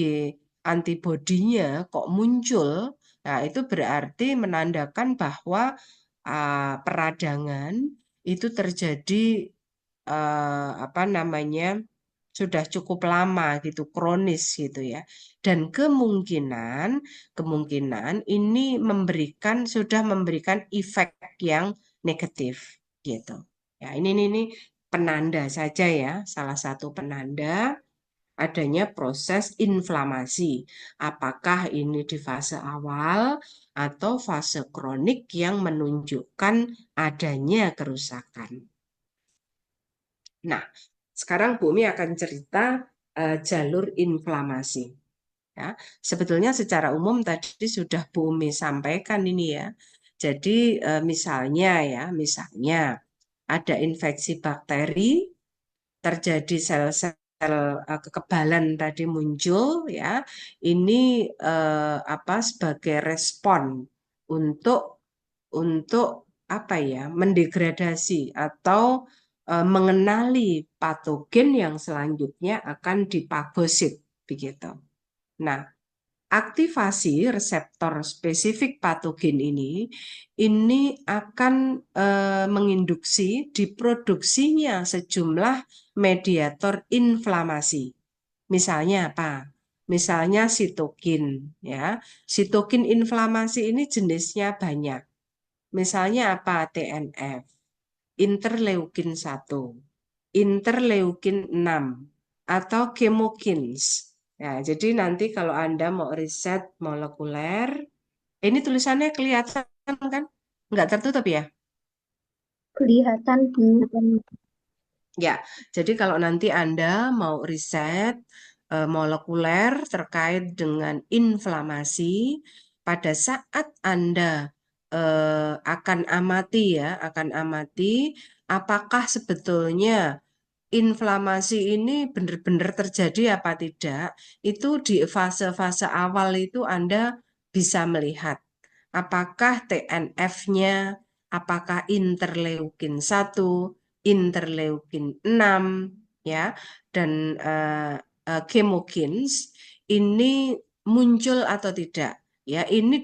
antibodinya kok muncul, nah itu berarti menandakan bahwa peradangan itu terjadi apa namanya sudah cukup lama gitu, kronis gitu ya. Dan kemungkinan ini sudah memberikan efek yang negatif gitu. Ya, ini penanda saja ya, salah satu penanda adanya proses inflamasi. Apakah ini di fase awal atau fase kronik yang menunjukkan adanya kerusakan. Nah, sekarang Bumi akan cerita jalur inflamasi. Ya, sebetulnya secara umum tadi sudah Bumi sampaikan ini ya. Jadi misalnya ada infeksi bakteri, terjadi sel-sel kekebalan tadi muncul ya. Ini apa sebagai respon untuk apa ya mendegradasi atau mengenali patogen yang selanjutnya akan dipagosit begitu. Nah, aktivasi reseptor spesifik patogen ini akan menginduksi diproduksinya sejumlah mediator inflamasi. Misalnya apa? Misalnya sitokin ya. Sitokin inflamasi ini jenisnya banyak. Misalnya apa? TNF, interleukin 1, interleukin 6, atau chemokins. Ya, jadi nanti kalau Anda mau riset molekuler, ini tulisannya kelihatan kan? Nggak tertutup ya? Kelihatan Bu. Ya, jadi kalau nanti Anda mau riset molekuler terkait dengan inflamasi, pada saat Anda akan amati apakah sebetulnya inflamasi ini benar-benar terjadi apa tidak, itu di fase-fase awal itu Anda bisa melihat apakah TNF-nya, apakah interleukin 1, interleukin 6, ya, dan chemokins ini muncul atau tidak. Ya, ini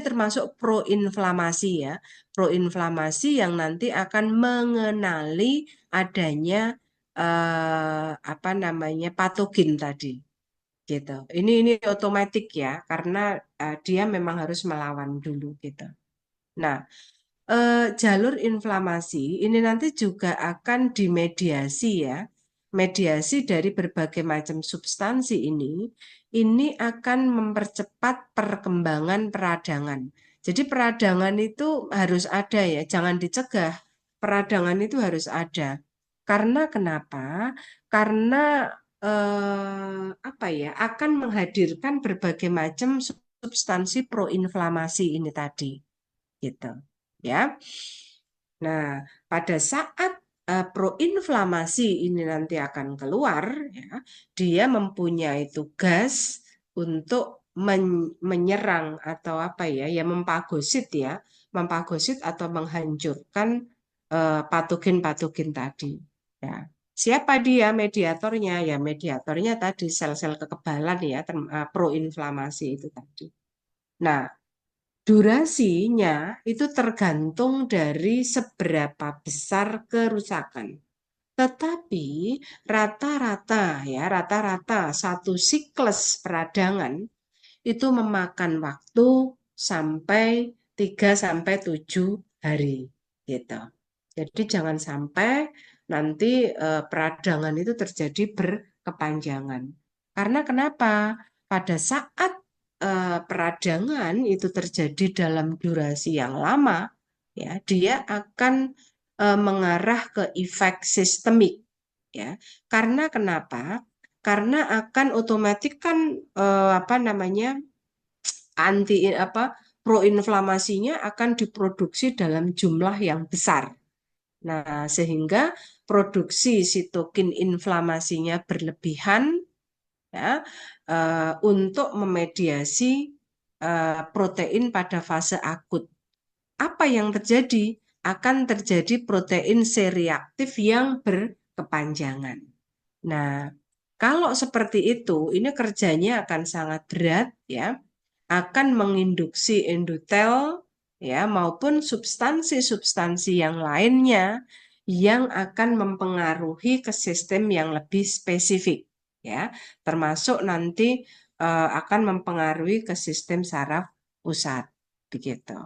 termasuk proinflamasi ya. Proinflamasi yang nanti akan mengenali adanya apa namanya patogen tadi gitu. Ini otomatis ya karena dia memang harus melawan dulu gitu. Nah, jalur inflamasi ini nanti juga akan dimediasi ya. Mediasi dari berbagai macam substansi ini akan mempercepat perkembangan peradangan. Jadi peradangan itu harus ada ya, jangan dicegah. Peradangan itu harus ada. Karena kenapa? Karena apa ya, akan menghadirkan berbagai macam substansi proinflamasi ini tadi, gitu. Ya. Nah, pada saat proinflamasi ini nanti akan keluar, ya, dia mempunyai tugas untuk menyerang atau apa ya mempagosit atau menghancurkan patogen-patogen tadi. Ya. Siapa dia mediatornya? Ya mediatornya tadi sel-sel kekebalan ya, proinflamasi itu tadi. Nah, durasinya itu tergantung dari seberapa besar kerusakan. Tetapi rata-rata satu siklus peradangan itu memakan waktu sampai 3 sampai 7 hari gitu. Jadi jangan sampai nanti peradangan itu terjadi berkepanjangan. Karena kenapa? Pada saat peradangan itu terjadi dalam durasi yang lama, ya, dia akan mengarah ke efek sistemik, ya. Karena kenapa? Karena akan otomatis kan apa namanya anti apa proinflamasinya akan diproduksi dalam jumlah yang besar. Nah, sehingga produksi sitokin inflamasinya berlebihan ya untuk memediasi protein pada fase akut. Apa yang terjadi? Akan terjadi protein C-reaktif yang berkepanjangan. Nah, kalau seperti itu, ini kerjanya akan sangat berat ya, akan menginduksi endotel ya maupun substansi-substansi yang lainnya yang akan mempengaruhi ke sistem yang lebih spesifik ya, termasuk nanti akan mempengaruhi ke sistem saraf pusat begitu.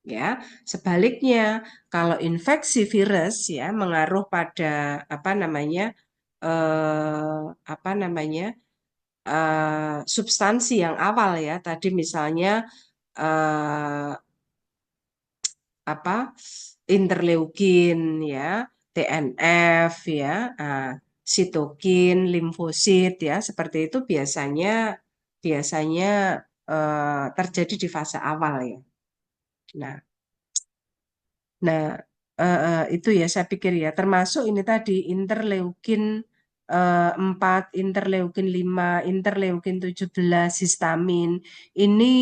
Ya, sebaliknya kalau infeksi virus ya mengaruh pada apa namanya substansi yang awal ya tadi misalnya eh, apa interleukin ya, TNF ya, sitokin, limfosit ya, seperti itu biasanya terjadi di fase awal ya. Nah, nah itu ya saya pikir ya termasuk ini tadi interleukin 4, interleukin 5, interleukin 17, histamin. Ini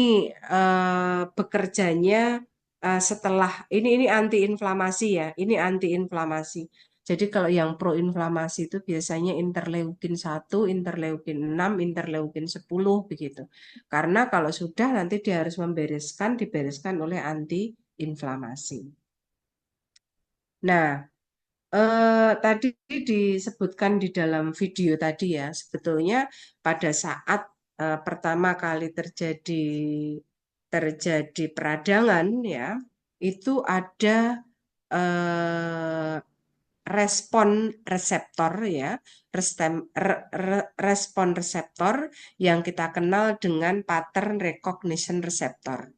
bekerjanya setelah ini antiinflamasi ya, ini antiinflamasi. Jadi kalau yang proinflamasi itu biasanya interleukin 1, interleukin 6, interleukin 10 begitu. Karena kalau sudah nanti dia harus dibereskan oleh antiinflamasi. Nah, tadi disebutkan di dalam video tadi ya, sebetulnya pada saat pertama kali terjadi peradangan ya, itu ada respon reseptor ya, respon reseptor yang kita kenal dengan pattern recognition receptor.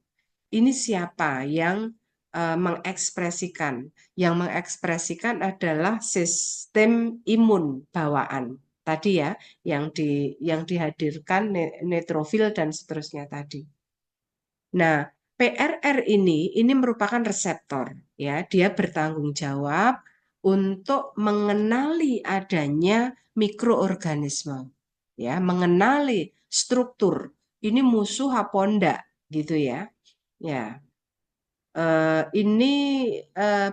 Ini siapa yang mengekspresikan? Yang mengekspresikan adalah sistem imun bawaan. Tadi ya, yang dihadirkan neutrofil dan seterusnya tadi. Nah, PRR ini merupakan reseptor ya, dia bertanggung jawab untuk mengenali adanya mikroorganisme ya, mengenali struktur. Ini musuh apa enggak gitu ya. Ya, ini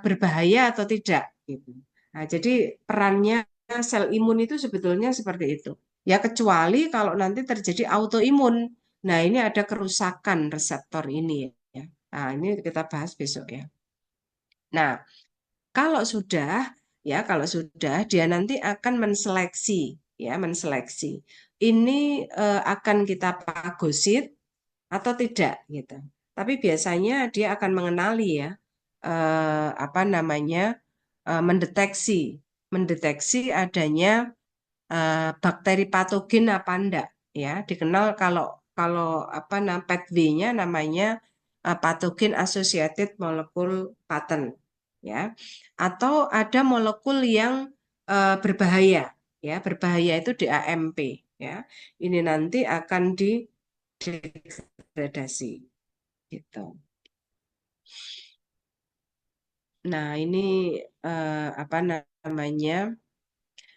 berbahaya atau tidak gitu. Nah, jadi perannya sel imun itu sebetulnya seperti itu. Ya kecuali kalau nanti terjadi autoimun. Nah, ini ada kerusakan reseptor ini ya. Nah, ini kita bahas besok ya. Nah, kalau sudah dia nanti akan menseleksi. Ini akan kita pagosit atau tidak gitu. Tapi biasanya dia akan mengenali ya apa namanya mendeteksi adanya bakteri patogen apa enggak ya. Dikenal kalau kalau apa PATW-nya namanya patogen associated molecule pattern ya. Atau ada molekul yang berbahaya ya. Berbahaya itu DAMP ya. Ini nanti akan degradasi gitu. Nah, ini apa namanya?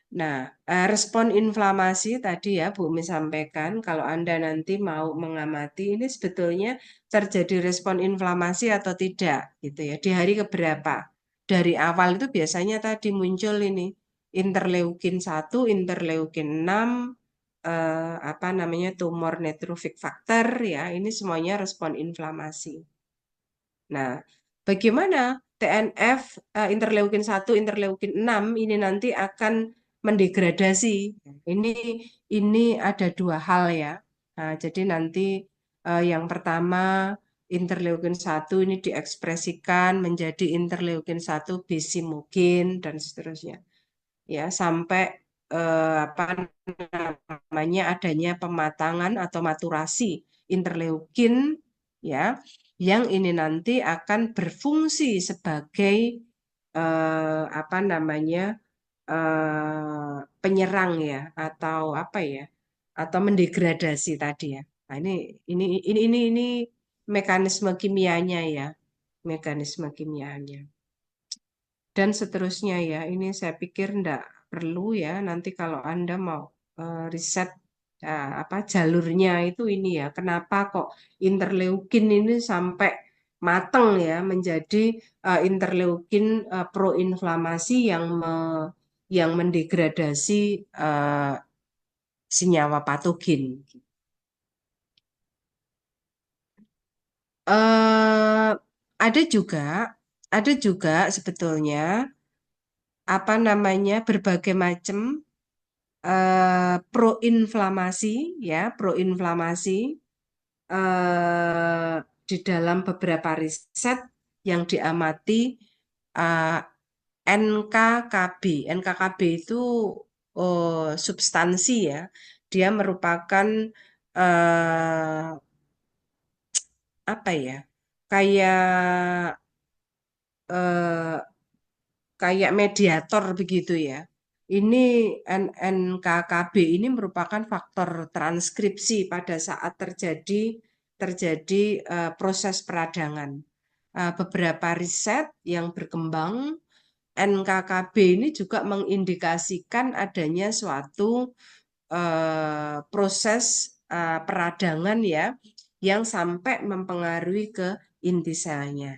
Nah, respon inflamasi tadi ya Bu Mi sampaikan, kalau Anda nanti mau mengamati ini sebetulnya terjadi respon inflamasi atau tidak gitu ya. Di hari keberapa? Dari awal itu biasanya tadi muncul ini interleukin 1, interleukin 6, tumor neutrophic factor ya, ini semuanya respon inflamasi. Nah, bagaimana TNF interleukin 1, interleukin 6 ini nanti akan mendegradasi? Ini ada dua hal ya. Nah, jadi nanti yang pertama interleukin 1 ini diekspresikan menjadi interleukin 1 bisimogen dan seterusnya. Ya, sampai apa namanya adanya pematangan atau maturasi interleukin ya yang ini nanti akan berfungsi sebagai penyerang ya atau apa ya atau mendegradasi tadi ya. Nah, ini mekanisme kimianya ya, mekanisme kimianya. Dan seterusnya ya, ini saya pikir enggak perlu ya nanti kalau Anda mau riset jalurnya itu ini ya, kenapa kok interleukin ini sampai mateng ya menjadi interleukin proinflamasi yang mendegradasi senyawa patogen. Eh, ada juga sebetulnya berbagai macam proinflamasi ya, proinflamasi di dalam beberapa riset yang diamati NKKB. NKKB itu substansi ya, dia merupakan apa ya, kayak mediator begitu ya. Ini NKKB ini merupakan faktor transkripsi pada saat terjadi proses peradangan. Beberapa riset yang berkembang NKKB ini juga mengindikasikan adanya suatu proses peradangan ya yang sampai mempengaruhi ke inti selnya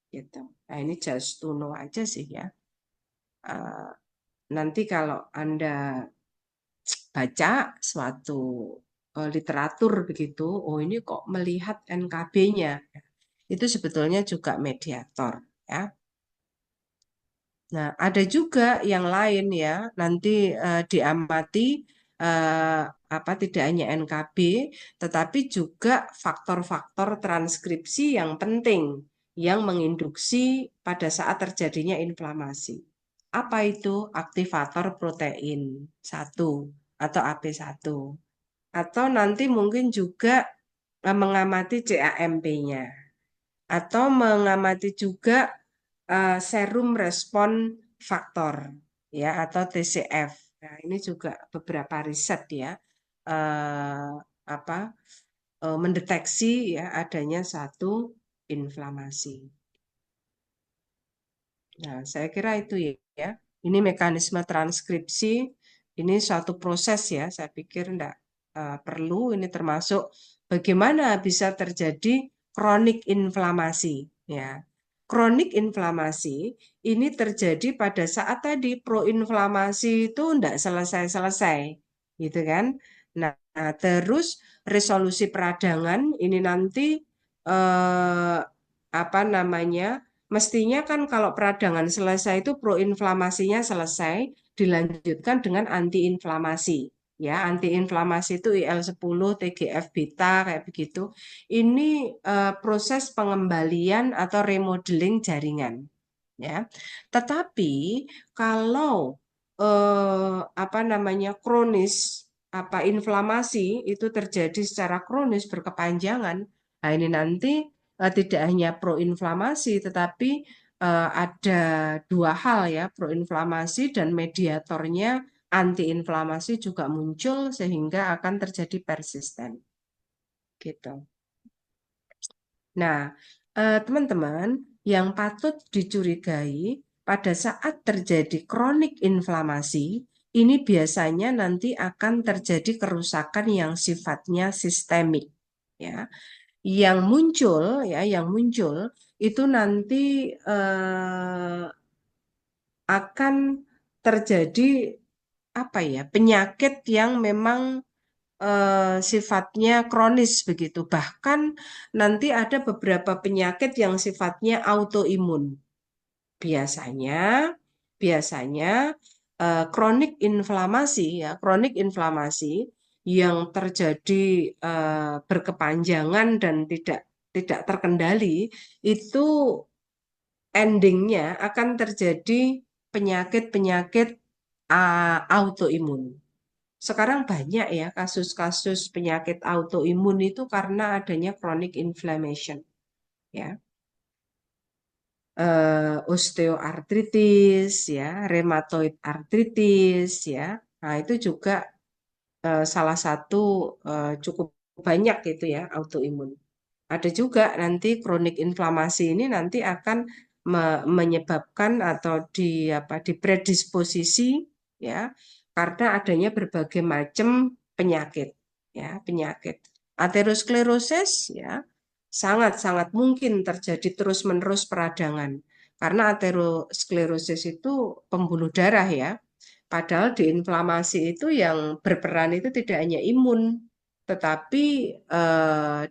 gitu. Nah, ini just to know aja sih ya. Nanti kalau Anda baca suatu literatur begitu, oh ini kok melihat NKB-nya. Itu sebetulnya juga mediator ya. Nah, ada juga yang lain ya, nanti diamati tidak hanya NKB, tetapi juga faktor-faktor transkripsi yang penting yang menginduksi pada saat terjadinya inflamasi. Apa itu? Aktivator protein 1 atau AP1. Atau nanti mungkin juga mengamati CAMP-nya. Atau mengamati juga serum respon faktor ya atau TCF. Nah, ini juga beberapa riset ya mendeteksi ya adanya satu inflamasi. Nah, saya kira itu ya. Ini mekanisme transkripsi, ini suatu proses ya. Saya pikir enggak perlu. Ini termasuk bagaimana bisa terjadi kronik inflamasi ya. Kronik inflamasi ini terjadi pada saat tadi proinflamasi itu enggak selesai-selesai, gitu kan? Nah, terus resolusi peradangan ini nanti mestinya kan kalau peradangan selesai itu proinflamasinya selesai, dilanjutkan dengan antiinflamasi. Ya, antiinflamasi itu IL-10, TGF beta kayak begitu. Ini proses pengembalian atau remodeling jaringan. Ya, tetapi kalau kronis inflamasi itu terjadi secara kronis berkepanjangan, nah ini nanti tidak hanya proinflamasi tetapi ada dua hal ya, proinflamasi dan mediatornya antiinflamasi juga muncul sehingga akan terjadi persisten. Gitu. Nah, teman-teman, yang patut dicurigai pada saat terjadi kronik inflamasi, ini biasanya nanti akan terjadi kerusakan yang sifatnya sistemik. Ya, yang muncul itu nanti akan terjadi apa ya, penyakit yang memang sifatnya kronis begitu. Bahkan nanti ada beberapa penyakit yang sifatnya autoimun. Biasanya, biasanya kronik inflamasi ya, kronik inflamasi yang terjadi berkepanjangan dan tidak terkendali itu endingnya akan terjadi penyakit-penyakit autoimun. Sekarang banyak ya kasus-kasus penyakit autoimun itu karena adanya chronic inflammation, ya. Osteoartritis, ya, rheumatoid arthritis, ya. Nah, itu juga salah satu cukup banyak itu ya autoimun. Ada juga nanti kronik inflamasi ini nanti akan menyebabkan atau dipredisposisi ya karena adanya berbagai macam penyakit ya, penyakit. Aterosklerosis ya sangat-sangat mungkin terjadi terus-menerus peradangan karena aterosklerosis itu pembuluh darah ya. Padahal di inflamasi itu yang berperan itu tidak hanya imun, tetapi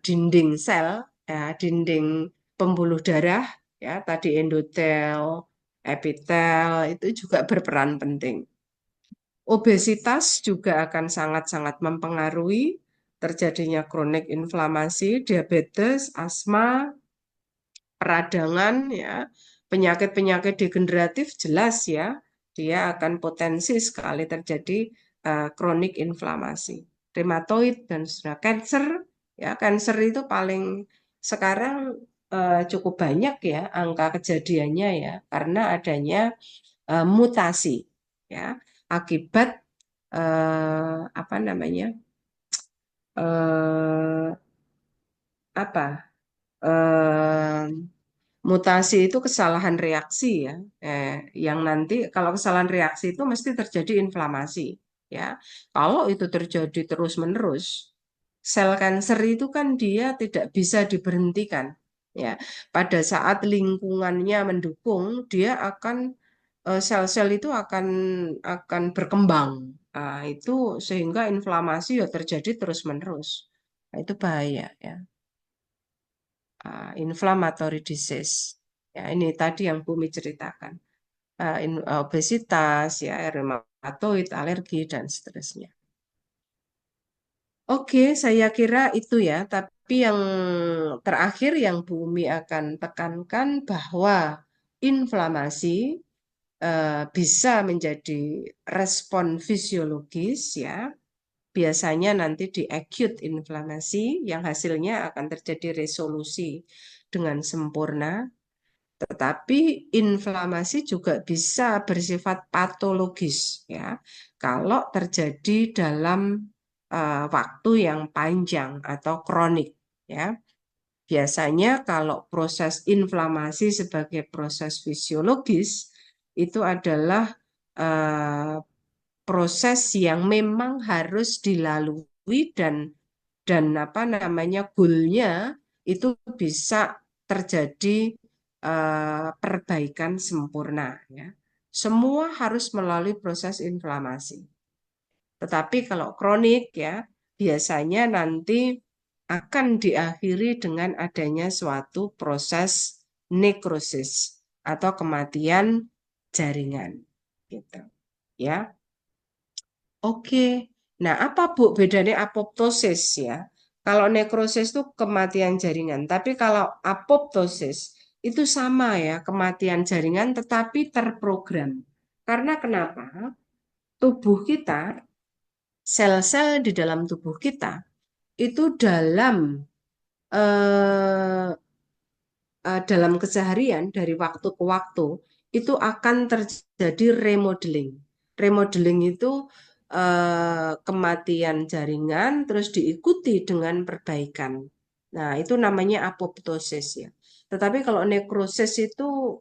dinding sel, ya, dinding pembuluh darah, ya, tadi endotel, epitel itu juga berperan penting. Obesitas juga akan sangat-sangat mempengaruhi terjadinya kronik inflamasi, diabetes, asma, peradangan, ya, penyakit-penyakit degeneratif jelas ya, dia akan potensi sekali terjadi kronik inflamasi, rheumatoid dan sudah cancer, ya, cancer itu paling sekarang cukup banyak ya angka kejadiannya ya, karena adanya mutasi ya akibat apa namanya eh, apa eh, mutasi itu kesalahan reaksi ya, yang nanti kalau kesalahan reaksi itu mesti terjadi inflamasi ya. Kalau itu terjadi terus-menerus, sel kanker itu kan dia tidak bisa diberhentikan ya. Pada saat lingkungannya mendukung, dia akan sel-sel itu akan berkembang. Nah, itu sehingga inflamasi ya terjadi terus-menerus. Nah, itu bahaya ya. Inflammatory disease. Ya, ini tadi yang Bumi ceritakan. Obesitas, ya, rheumatoid, alergi, dan seterusnya. Oke, saya kira itu ya. Tapi yang terakhir yang Bumi akan tekankan bahwa inflamasi bisa menjadi respon fisiologis ya. Biasanya nanti di acute inflamasi yang hasilnya akan terjadi resolusi dengan sempurna. Tetapi inflamasi juga bisa bersifat patologis ya. Kalau terjadi dalam waktu yang panjang atau kronik ya. Biasanya kalau proses inflamasi sebagai proses fisiologis itu adalah eh, proses yang memang harus dilalui dan apa namanya goalnya itu bisa terjadi perbaikan sempurna ya. Semua harus melalui proses inflamasi. Tetapi kalau kronik ya biasanya nanti akan diakhiri dengan adanya suatu proses nekrosis atau kematian jaringan gitu ya. Oke. Nah, apa Bu bedanya apoptosis ya? Kalau nekrosis itu kematian jaringan, tapi kalau apoptosis itu sama ya, kematian jaringan tetapi terprogram. Karena kenapa? Tubuh kita, sel-sel di dalam tubuh kita itu eh, dalam keseharian dari waktu ke waktu itu akan terjadi remodeling. Remodeling itu kematian jaringan terus diikuti dengan perbaikan. Nah, itu namanya apoptosis ya. Tetapi kalau nekrosis itu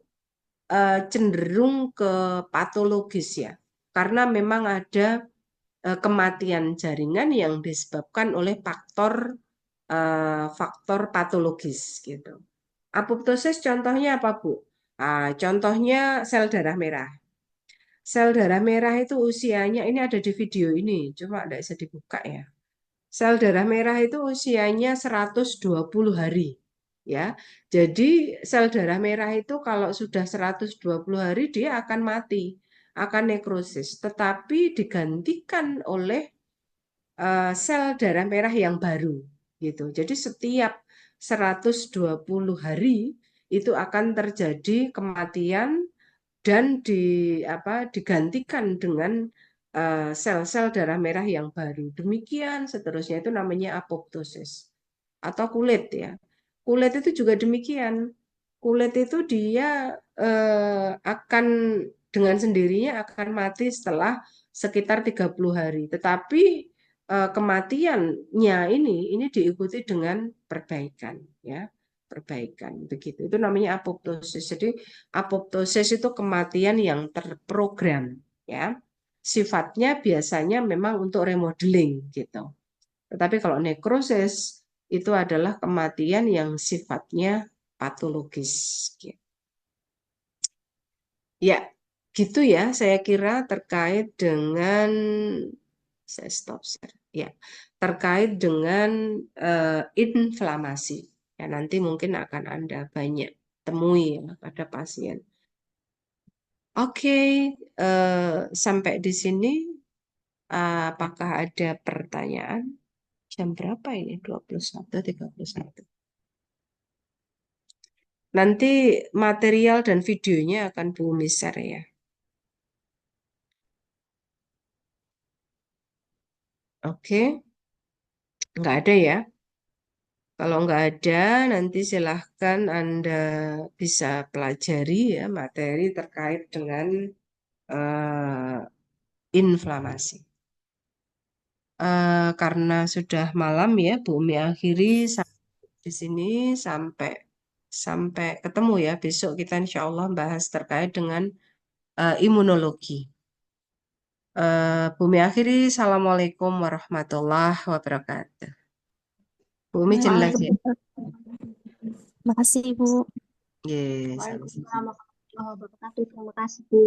cenderung ke patologis ya. Karena memang ada kematian jaringan yang disebabkan oleh faktor patologis gitu. Apoptosis contohnya apa, Bu? Contohnya sel darah merah. Sel darah merah itu usianya, ini ada di video ini, cuma tidak bisa dibuka ya. Sel darah merah itu usianya 120 hari. Ya, jadi sel darah merah itu kalau sudah 120 hari dia akan mati, akan nekrosis, tetapi digantikan oleh sel darah merah yang baru gitu. Jadi setiap 120 hari itu akan terjadi kematian dan digantikan dengan sel-sel darah merah yang baru. Demikian seterusnya itu namanya apoptosis atau kulit ya. Kulit itu juga demikian. Kulit itu dia akan dengan sendirinya akan mati setelah sekitar 30 hari. Tetapi kematiannya ini diikuti dengan perbaikan ya. Perbaikan begitu. Itu namanya apoptosis. Jadi apoptosis itu kematian yang terprogram ya. Sifatnya biasanya memang untuk remodeling gitu. Tetapi kalau nekrosis itu adalah kematian yang sifatnya patologis. Gitu. Ya, gitu ya. Saya kira terkait dengan saya stop share. Ya, terkait dengan inflamasi. Ya, nanti mungkin akan Anda banyak temui ya pada pasien. Oke, sampai di sini. Apakah ada pertanyaan? Jam berapa ini? 21.31. Nanti material dan videonya akan Bumi share ya. Oke, nggak ada ya. Kalau nggak ada, nanti silahkan Anda bisa pelajari ya materi terkait dengan inflamasi. Karena sudah malam ya, Bumi akhiri di sini sampai ketemu ya. Besok kita insya Allah bahas terkait dengan imunologi. Bumi akhiri, Assalamualaikum warahmatullahi wabarakatuh. Bumi jelas ya? Makasih, Bu. Yes, Waalaikumsalam warahmatullahi wabarakatuh. Terima kasih, Bu.